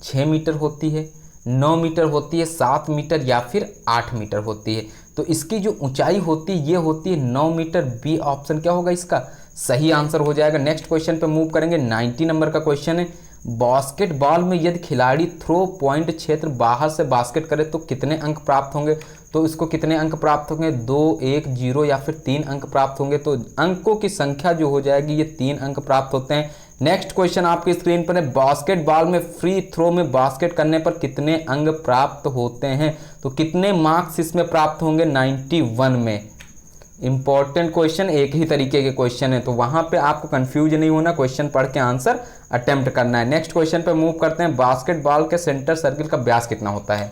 6 मीटर होती है, 9 मीटर होती है, 7 मीटर या फिर 8 मीटर होती है, तो इसकी जो ऊंचाई होती है ये होती है 9 मीटर, बी ऑप्शन क्या होगा इसका सही आंसर हो जाएगा। नेक्स्ट क्वेश्चन पे मूव करेंगे। 90 नंबर का क्वेश्चन है। बास्केटबॉल में यदि खिलाड़ी थ्रो पॉइंट क्षेत्र बाहर से बास्केट करे तो कितने अंक प्राप्त होंगे, तो इसको कितने अंक प्राप्त होंगे, 2, 1, 0 या फिर 3 अंक प्राप्त होंगे, तो अंकों की संख्या जो हो जाएगी ये 3 अंक प्राप्त होते हैं। नेक्स्ट क्वेश्चन आपकी स्क्रीन पर है। बास्केटबॉल में फ्री थ्रो में बास्केट करने पर कितने अंक प्राप्त होते हैं, तो कितने मार्क्स इसमें प्राप्त होंगे, 91 में। इंपॉर्टेंट क्वेश्चन, एक ही तरीके के क्वेश्चन है, तो वहां पे आपको कंफ्यूज नहीं होना, क्वेश्चन पढ़ के आंसर अटेम्प्ट करना है। नेक्स्ट क्वेश्चन पे मूव करते हैं। बास्केटबॉल के सेंटर सर्किल का व्यास कितना होता है,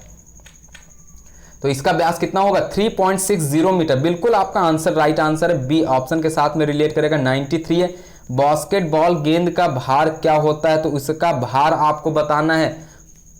तो इसका व्यास कितना होगा, 3.60 मीटर, बिल्कुल आपका आंसर राइट आंसर है, बी ऑप्शन के साथ में रिलेट करेगा। 93 है। बास्केटबॉल गेंद का भार क्या होता है, तो इसका भार आपको बताना है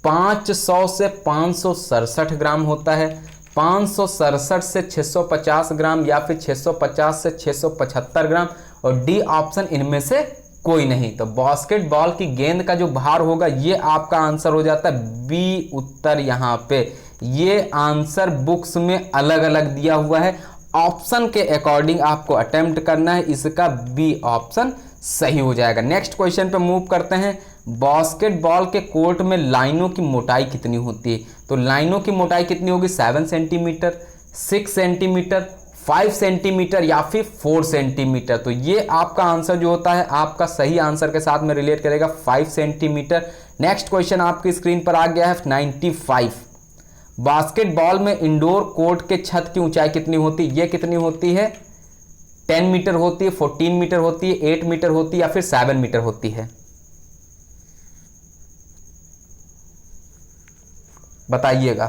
500 से 567 ग्राम होता है, 567 से 650 ग्राम या फिर 650 से 675 ग्राम, और डी ऑप्शन इनमें से कोई नहीं। तो बास्केटबॉल की गेंद का जो भार होगा ये आपका आंसर हो जाता है बी उत्तर। यहाँ पे ये आंसर बुक्स में अलग अलग दिया हुआ है, ऑप्शन के अकॉर्डिंग आपको अटेम्प्ट करना है, इसका बी ऑप्शन सही हो जाएगा। नेक्स्ट क्वेश्चन पे मूव करते हैं। बास्केटबॉल के कोर्ट में लाइनों की मोटाई कितनी होती है, तो लाइनों की मोटाई कितनी होगी, 7 सेंटीमीटर, 6 सेंटीमीटर, 5 सेंटीमीटर या फिर 4 सेंटीमीटर, तो ये आपका आंसर जो होता है आपका सही आंसर के साथ में रिलेट करेगा 5 सेंटीमीटर। नेक्स्ट क्वेश्चन आपकी स्क्रीन पर आ गया है 95। बास्केटबॉल में इंडोर कोर्ट के छत की ऊंचाई कितनी होती है, ये कितनी होती है, 10 मीटर होती है, 14 मीटर होती है, 8 मीटर होती है या फिर 7 मीटर होती है, बताइएगा।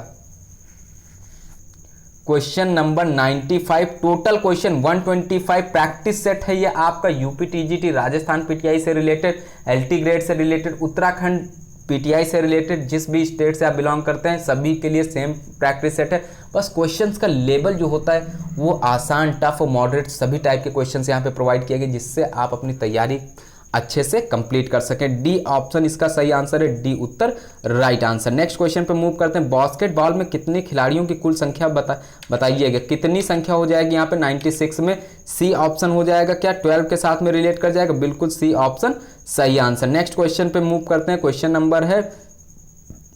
Question number 95, total question 125 practice set है, ये आपका यूपी टीजीटी, राजस्थान पीटीआई से रिलेटेड, एलटी ग्रेड से रिलेटेड, उत्तराखंड पीटीआई से रिलेटेड, जिस भी स्टेट से आप बिलोंग करते हैं सभी के लिए सेम प्रैक्टिस सेट है। बस क्वेश्चंस का लेवल जो होता है वो आसान, टफ और मॉडरेट सभी टाइप के क्वेश्चंस यहाँ पे प्रोवाइड किए गए, जिससे आप अपनी तैयारी अच्छे से कंप्लीट कर सकें। डी ऑप्शन इसका सही आंसर है, डी उत्तर राइट आंसर। नेक्स्ट क्वेश्चन पे मूव करते हैं। बास्केटबॉल में कितने खिलाड़ियों की कुल संख्या बताइएगा, कितनी संख्या हो जाएगी यहाँ पे 96 में, सी ऑप्शन हो जाएगा क्या, 12 के साथ में रिलेट कर जाएगा, बिल्कुल सी ऑप्शन सही आंसर। नेक्स्ट क्वेश्चन पे मूव करते हैं। क्वेश्चन नंबर है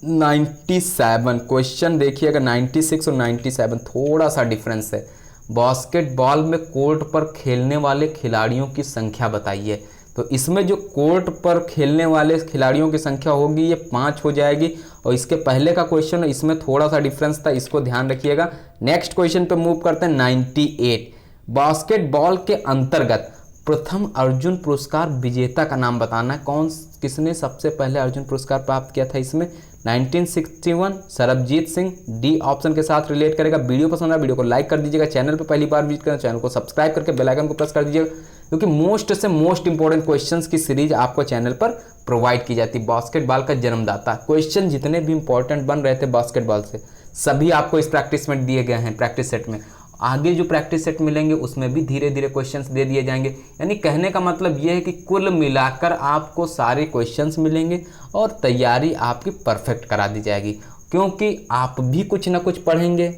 97। क्वेश्चन देखिएगा 96 और 97 थोड़ा सा डिफरेंस है। बास्केटबॉल में कोर्ट पर खेलने वाले खिलाड़ियों की संख्या बताइए, तो इसमें जो कोर्ट पर खेलने वाले खिलाड़ियों की संख्या होगी ये 5 हो जाएगी, और इसके पहले का क्वेश्चन इसमें थोड़ा सा डिफरेंस था, इसको ध्यान रखिएगा। नेक्स्ट क्वेश्चन पे मूव करते हैं 98। बास्केटबॉल के अंतर्गत प्रथम अर्जुन पुरस्कार विजेता का नाम बताना है, किसने सबसे पहले अर्जुन पुरस्कार प्राप्त किया था इसमें, 1961 सरबजीत सिंह, डी ऑप्शन के साथ रिलेट करेगा। वीडियो पसंद आया वीडियो को लाइक कर दीजिएगा, चैनल पर पहली बार विजिट करें चैनल को सब्सक्राइब करके बेल आइकन को प्रेस कर दीजिएगा, क्योंकि मोस्ट से मोस्ट इंपॉर्टेंट क्वेश्चंस की सीरीज आपको चैनल पर प्रोवाइड की जाती है। बास्केटबॉल का जन्मदाता क्वेश्चन जितने भी इंपॉर्टेंट बन रहे थे बास्केटबॉल से सभी आपको इस प्रैक्टिस में दिए गए हैं, प्रैक्टिस सेट में। आगे जो प्रैक्टिस सेट मिलेंगे उसमें भी धीरे धीरे क्वेश्चंस दे दिए जाएंगे। यानी कहने का मतलब ये है कि कुल मिलाकर आपको सारे क्वेश्चंस मिलेंगे और तैयारी आपकी परफेक्ट करा दी जाएगी, क्योंकि आप भी कुछ ना कुछ पढ़ेंगे,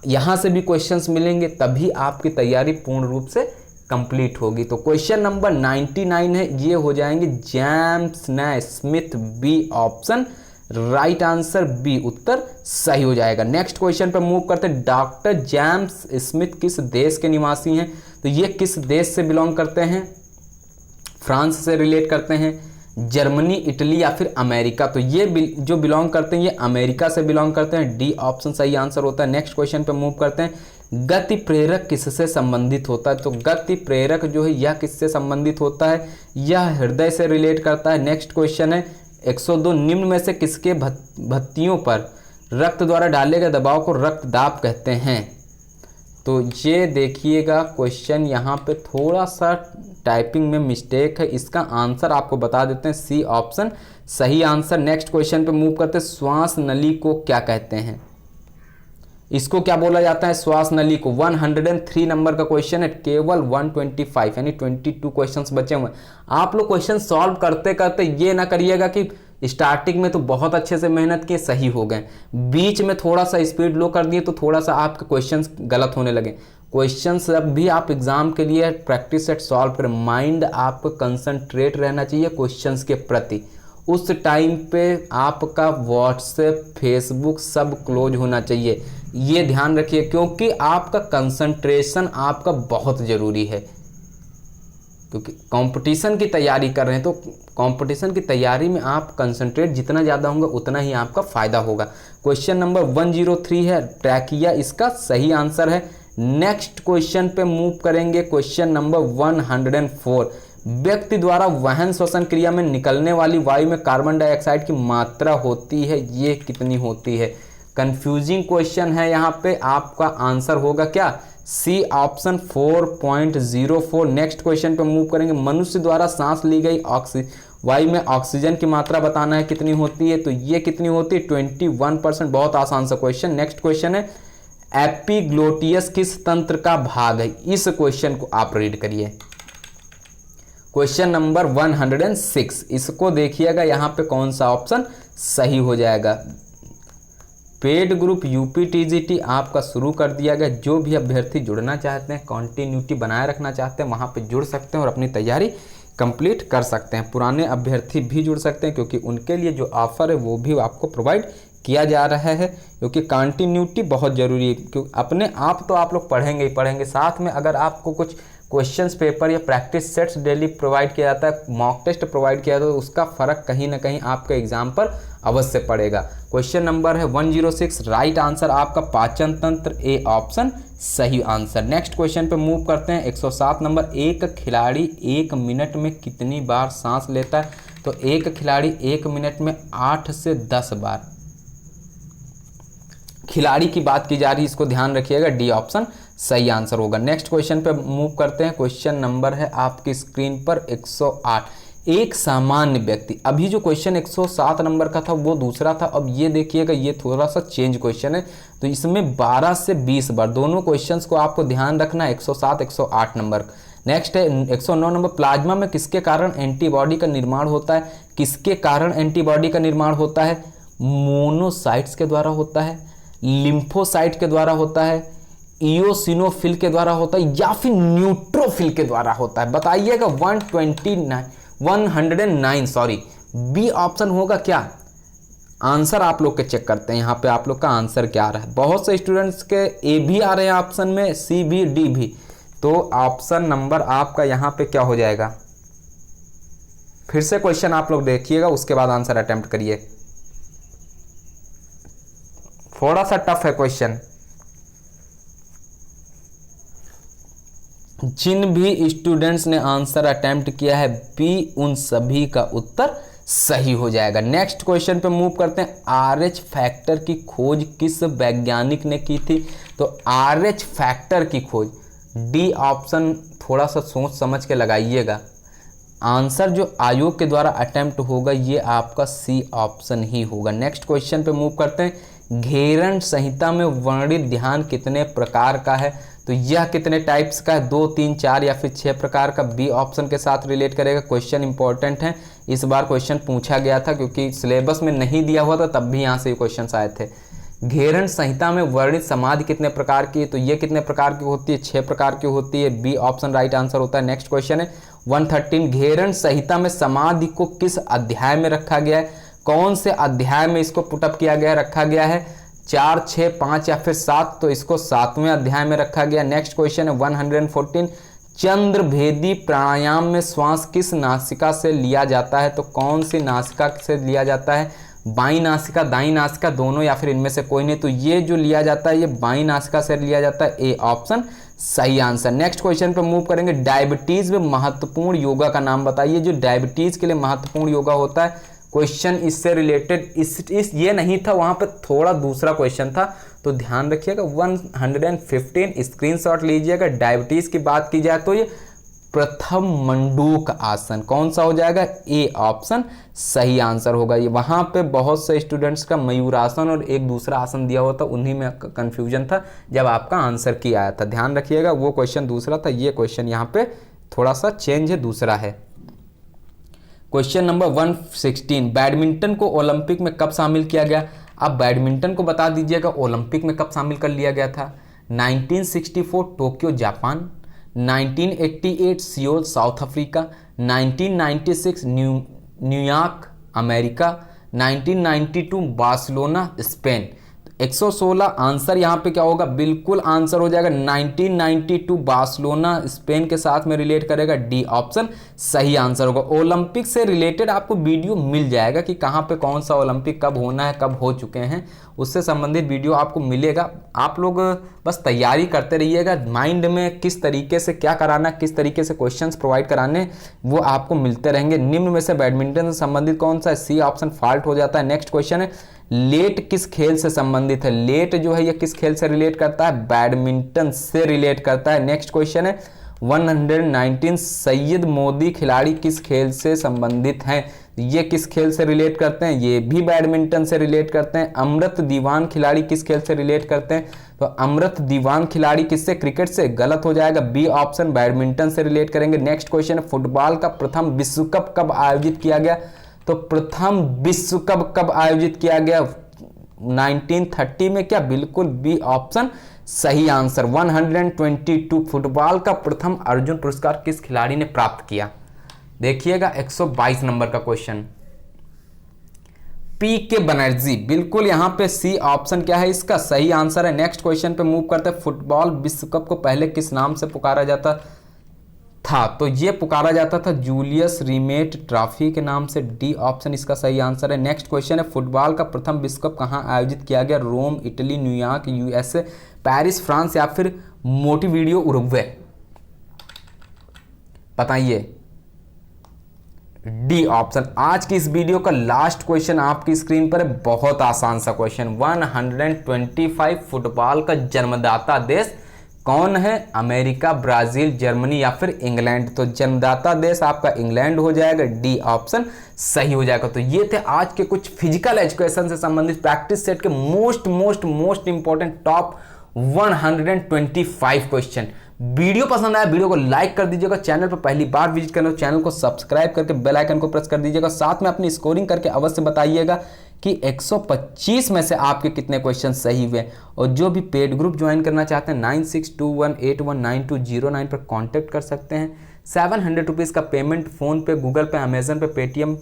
यहाँ से भी क्वेश्चंस मिलेंगे, तभी आपकी तैयारी पूर्ण रूप से कंप्लीट होगी। तो क्वेश्चन नंबर 99 है, ये हो जाएंगे James Smith, B option right answer B उत्तर सही हो जाएगा। नेक्स्ट क्वेश्चन पे मूव करते हैं। डॉक्टर जेम्स स्मिथ किस देश के निवासी हैं? तो ये किस देश से बिलोंग करते हैं? फ्रांस से रिलेट करते हैं, जर्मनी, इटली या फिर अमेरिका? तो ये जो बिलोंग करते हैं ये अमेरिका से बिलोंग करते हैं, डी ऑप्शन सही आंसर होता है। नेक्स्ट क्वेश्चन पे मूव करते हैं। गति प्रेरक किससे संबंधित होता है? तो गति प्रेरक जो है यह किससे संबंधित होता है? यह हृदय से रिलेट करता है। नेक्स्ट क्वेश्चन है 102 निम्न में से किसके भत्तियों पर रक्त द्वारा डाले गए दबाव को रक्तदाब कहते हैं? तो ये देखिएगा क्वेश्चन यहाँ पे थोड़ा सा टाइपिंग में मिस्टेक है, इसका आंसर आपको बता देते हैं, सी ऑप्शन सही आंसर। नेक्स्ट क्वेश्चन पे मूव करते हैं। श्वास नली को क्या कहते हैं? इसको क्या बोला जाता है? श्वास नली को। 103 नंबर का क्वेश्चन है, केवल 125 यानी 22 क्वेश्चंस बचे हुए हैं। आप लोग क्वेश्चन सॉल्व करते करते ये ना करिएगा कि स्टार्टिंग में तो बहुत अच्छे से मेहनत किए सही हो गए, बीच में थोड़ा सा स्पीड लो कर दिए तो थोड़ा सा आपके क्वेश्चंस गलत होने लगे। क्वेश्चंस जब भी आप एग्जाम के लिए प्रैक्टिस सेट सॉल्व करें, माइंड आपको कंसंट्रेट रहना चाहिए क्वेश्चंस के प्रति। उस टाइम पे आपका व्हाट्सएप, फेसबुक सब क्लोज होना चाहिए, ये ध्यान रखिए, क्योंकि आपका कंसंट्रेशन आपका बहुत ज़रूरी है। क्योंकि कंपटीशन की तैयारी कर रहे हैं तो कंपटीशन की तैयारी में आप कंसंट्रेट जितना ज़्यादा होंगे उतना ही आपका फ़ायदा होगा। क्वेश्चन नंबर 103 है, ट्रैकिया इसका सही आंसर है। नेक्स्ट क्वेश्चन पे मूव करेंगे। क्वेश्चन नंबर 104, व्यक्ति द्वारा वहन श्वसन क्रिया में निकलने वाली वायु में कार्बन डाइऑक्साइड की मात्रा होती है, ये कितनी होती है? कंफ्यूजिंग क्वेश्चन है, यहाँ पे आपका आंसर होगा क्या? C option 4.04। नेक्स्ट क्वेश्चन पे मूव करेंगे। मनुष्य द्वारा सांस ली गई वायु में ऑक्सीजन की मात्रा बताना है कितनी होती है? तो ये कितनी होती है? 21%। बहुत आसान सा क्वेश्चन। नेक्स्ट क्वेश्चन है, एपिग्लोटियस किस तंत्र का भाग है? इस क्वेश्चन को आप रीड करिए। क्वेश्चन नंबर 106, इसको देखिएगा यहाँ पे कौन सा ऑप्शन सही हो जाएगा। पेड ग्रुप यूपी टीजीटी आपका शुरू कर दिया गया। जो भी अभ्यर्थी जुड़ना चाहते हैं, कॉन्टिन्यूटी बनाए रखना चाहते हैं, वहाँ पे जुड़ सकते हैं और अपनी तैयारी कंप्लीट कर सकते हैं। पुराने अभ्यर्थी भी जुड़ सकते हैं, क्योंकि उनके लिए जो ऑफर है वो भी आपको प्रोवाइड किया जा रहा है, क्योंकि कंटिन्यूटी बहुत ज़रूरी है। क्योंकि अपने आप तो आप लोग पढ़ेंगे ही पढ़ेंगे, साथ में अगर आपको कुछ क्वेश्चंस पेपर या प्रैक्टिस सेट्स डेली प्रोवाइड किया जाता है, मॉक टेस्ट प्रोवाइड किया जाता है, तो उसका फ़र्क कहीं ना कहीं आपके एग्जाम पर अवश्य पड़ेगा। क्वेश्चन नंबर है 106, राइट आंसर आपका पाचन तंत्र, ए ऑप्शन सही आंसर। नेक्स्ट क्वेश्चन पे मूव करते हैं। 107 नंबर, एक खिलाड़ी 1 मिनट में कितनी बार सांस लेता है? तो एक खिलाड़ी 1 मिनट में 8 से 10 बार। खिलाड़ी की बात की जा रही है, इसको ध्यान रखिएगा, डी ऑप्शन सही आंसर होगा। नेक्स्ट क्वेश्चन पे मूव करते हैं। क्वेश्चन नंबर है आपकी स्क्रीन पर 108, एक सामान्य व्यक्ति। अभी जो क्वेश्चन 107 नंबर का था वो दूसरा था, अब ये देखिएगा ये थोड़ा सा चेंज क्वेश्चन है, तो इसमें 12 से 20 बार दोनों क्वेश्चंस को आपको ध्यान रखना है। 107 108 नंबर। नेक्स्ट है 109 नंबर, प्लाज्मा में किसके कारण एंटीबॉडी का निर्माण होता है? किसके कारण एंटीबॉडी का निर्माण होता है? मोनोसाइट्स के द्वारा होता है, लिम्फोसाइट के द्वारा होता है, इओसिनोफिल के द्वारा होता है, या फिर न्यूट्रोफिल के द्वारा होता है? बताइएगा। 109 सॉरी, बी ऑप्शन होगा क्या? आंसर आप लोग के चेक करते हैं, यहाँ पे आप लोग का आंसर क्या आ रहा है। बहुत से स्टूडेंट्स के ए भी आ रहे हैं ऑप्शन में, सी भी, डी भी, तो ऑप्शन नंबर आपका यहाँ पे क्या हो जाएगा? फिर से क्वेश्चन आप लोग देखिएगा, उसके बाद आंसर अटेम्प्ट करिए। थोड़ा सा टफ है क्वेश्चन। जिन भी स्टूडेंट्स ने आंसर अटेम्प्ट किया है बी, उन सभी का उत्तर सही हो जाएगा। नेक्स्ट क्वेश्चन पे मूव करते हैं। RH फैक्टर की खोज किस वैज्ञानिक ने की थी? तो RH फैक्टर की खोज, डी ऑप्शन थोड़ा सा सोच समझ के लगाइएगा। आंसर जो आयोग के द्वारा अटेम्प्ट होगा ये आपका सी ऑप्शन ही होगा। नेक्स्ट क्वेश्चन पे मूव करते हैं। घेरन संहिता में वर्णित ध्यान कितने प्रकार का है? तो यह कितने टाइप्स का है? 2, 3, 4 या फिर 6 प्रकार का। बी ऑप्शन के साथ रिलेट करेगा। क्वेश्चन इंपॉर्टेंट है, इस बार क्वेश्चन पूछा गया था क्योंकि सिलेबस में नहीं दिया हुआ था, तब भी यहाँ से ये क्वेश्चन आए थे। घेरन संहिता में वर्णित समाधि कितने प्रकार की है? तो ये कितने प्रकार की होती है? 6 प्रकार की होती है। बी ऑप्शन राइट आंसर होता है। नेक्स्ट क्वेश्चन है 113। घेरन संहिता में समाधि को किस अध्याय में रखा गया है? कौन से अध्याय में इसको पुटअप किया गया, रखा गया है? 4, 6, 5 या फिर 7? तो इसको 7वें अध्याय में रखा गया। नेक्स्ट क्वेश्चन है 114। चंद्रभेदी प्राणायाम में श्वास किस नासिका से लिया जाता है? तो कौन सी नासिका से लिया जाता है? बाई नासिका, दाई नासिका, दोनों या फिर इनमें से कोई नहीं? तो ये जो लिया जाता है ये बाई नासिका से लिया जाता है। ए ऑप्शन सही आंसर। नेक्स्ट क्वेश्चन पे मूव करेंगे। डायबिटीज में महत्वपूर्ण योगा का नाम बताइए। जो डायबिटीज के लिए महत्वपूर्ण योगा होता है, क्वेश्चन इससे रिलेटेड इस ये नहीं था, वहां पे थोड़ा दूसरा क्वेश्चन था, तो ध्यान रखिएगा। 115 स्क्रीनशॉट लीजिएगा। डायबिटीज की बात की जाए तो ये प्रथम मंडूक आसन, कौन सा हो जाएगा? ए ऑप्शन सही आंसर होगा। ये वहां पे बहुत से स्टूडेंट्स का मयूरासन और एक दूसरा आसन दिया हुआ था, उन्हीं में कंफ्यूजन था जब आपका आंसर की आया था। ध्यान रखिएगा, वो क्वेश्चन दूसरा था, ये क्वेश्चन यहाँ पे थोड़ा सा चेंज है, दूसरा है। Question number 116। बैडमिंटन को ओलंपिक में कब शामिल किया गया? आप बैडमिंटन को बता दीजिएगा ओलंपिक में कब शामिल कर लिया गया था। 1964 Tokyo Japan, 1988 Seoul south Africa, 1996 New York America, 1992 Barcelona Spain. 116 answer यहाँ पे क्या होगा? बिल्कुल आंसर हो जाएगा 1992 बार्सिलोना स्पेन के साथ में रिलेट करेगा। डी ऑप्शन सही आंसर होगा। ओलंपिक से रिलेटेड आपको वीडियो मिल जाएगा कि कहाँ पे कौन सा ओलंपिक कब होना है, कब हो चुके हैं, उससे संबंधित वीडियो आपको मिलेगा। आप लोग बस तैयारी करते रहिएगा, माइंड में किस तरीके से क्या कराना, किस तरीके से क्वेश्चंस प्रोवाइड कराने, वो आपको मिलते रहेंगे। निम्न में से बैडमिंटन से संबंधित कौन सा है? सी ऑप्शन फॉल्ट हो जाता है। नेक्स्ट क्वेश्चन है लेट किस खेल से संबंधित है? लेट जो है ये किस खेल से रिलेट करता है? बैडमिंटन से रिलेट करता है। नेक्स्ट क्वेश्चन है 119। सैयद मोदी खिलाड़ी किस खेल से संबंधित हैं? ये किस खेल से रिलेट करते हैं? ये भी बैडमिंटन से रिलेट करते हैं। अमृत दीवान खिलाड़ी किस खेल से रिलेट करते हैं? तो अमृत दीवान खिलाड़ी किससे? क्रिकेट से। गलत हो जाएगा। बी ऑप्शन बैडमिंटन से रिलेट करेंगे। नेक्स्ट क्वेश्चन है फुटबॉल का प्रथम विश्व कप कब आयोजित किया गया? तो प्रथम विश्व कप कब आयोजित किया गया? 1930 में। क्या? बिल्कुल बी ऑप्शन सही आंसर। 122 फुटबॉल का प्रथम अर्जुन पुरस्कार किस खिलाड़ी ने प्राप्त किया? देखिएगा 122 नंबर का क्वेश्चन। PK बनर्जी। बिल्कुल यहां पे सी ऑप्शन क्या है इसका? सही आंसर है। नेक्स्ट क्वेश्चन पे मूव करते हैं। फुटबॉल विश्व कप को पहले किस नाम से पुकारा जाता था? तो ये पुकारा जाता था जूलियस रिमेट ट्रॉफी के नाम से। डी ऑप्शन इसका सही आंसर है। नेक्स्ट क्वेश्चन है फुटबॉल का प्रथम विश्व कप कहां आयोजित किया गया? Rome, Italy, New York, USA, Paris, France या फिर मोंटेविडियो, उरुग्वे? बताइए। D option. आज की इस वीडियो का लास्ट क्वेश्चन आपकी स्क्रीन पर है, बहुत आसान सा क्वेश्चन। 125 फुटबॉल का जन्मदाता देश कौन है? अमेरिका, ब्राजील, जर्मनी या फिर इंग्लैंड? तो जन्मदाता देश आपका इंग्लैंड हो जाएगा। डी ऑप्शन सही हो जाएगा। तो ये थे आज के कुछ फिजिकल एजुकेशन से संबंधित प्रैक्टिस सेट के most important top 125 question. Video पसंद आया, वीडियो को लाइक कर दीजिएगा। चैनल पर पहली बार विजिट करना तो चैनल को सब्सक्राइब करके बेल आइकन को प्रेस कर दीजिएगा। साथ में अपनी स्कोरिंग करके अवश्य बताइएगा कि 125 में से आपके कितने क्वेश्चन सही हुए। और जो भी पेड ग्रुप ज्वाइन करना चाहते हैं 9621819209 पर कांटेक्ट कर सकते हैं। 700 रुपीज़ का पेमेंट फ़ोन पे, गूगल पे, अमेजन पे, पेटीएम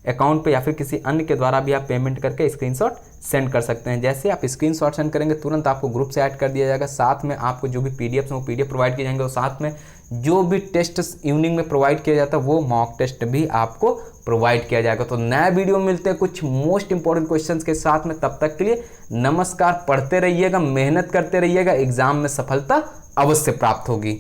अकाउंट पे या फिर किसी अन्य के द्वारा भी आप पेमेंट करके स्क्रीनशॉट सेंड कर सकते हैं। जैसे आप स्क्रीनशॉट सेंड करेंगे तुरंत आपको ग्रुप से ऐड कर दिया जाएगा। साथ में आपको जो भी पीडीएफ हैं वो पीडीएफ प्रोवाइड किए जाएंगे और साथ में जो भी टेस्ट इवनिंग में प्रोवाइड किया जाता है वो मॉक टेस्ट भी आपको प्रोवाइड किया जाएगा। तो नया वीडियो मिलते हैं कुछ मोस्ट इंपॉर्टेंट क्वेश्चंस के साथ में। तब तक के लिए नमस्कार। पढ़ते रहिएगा, मेहनत करते रहिएगा, एग्जाम में सफलता अवश्य प्राप्त होगी।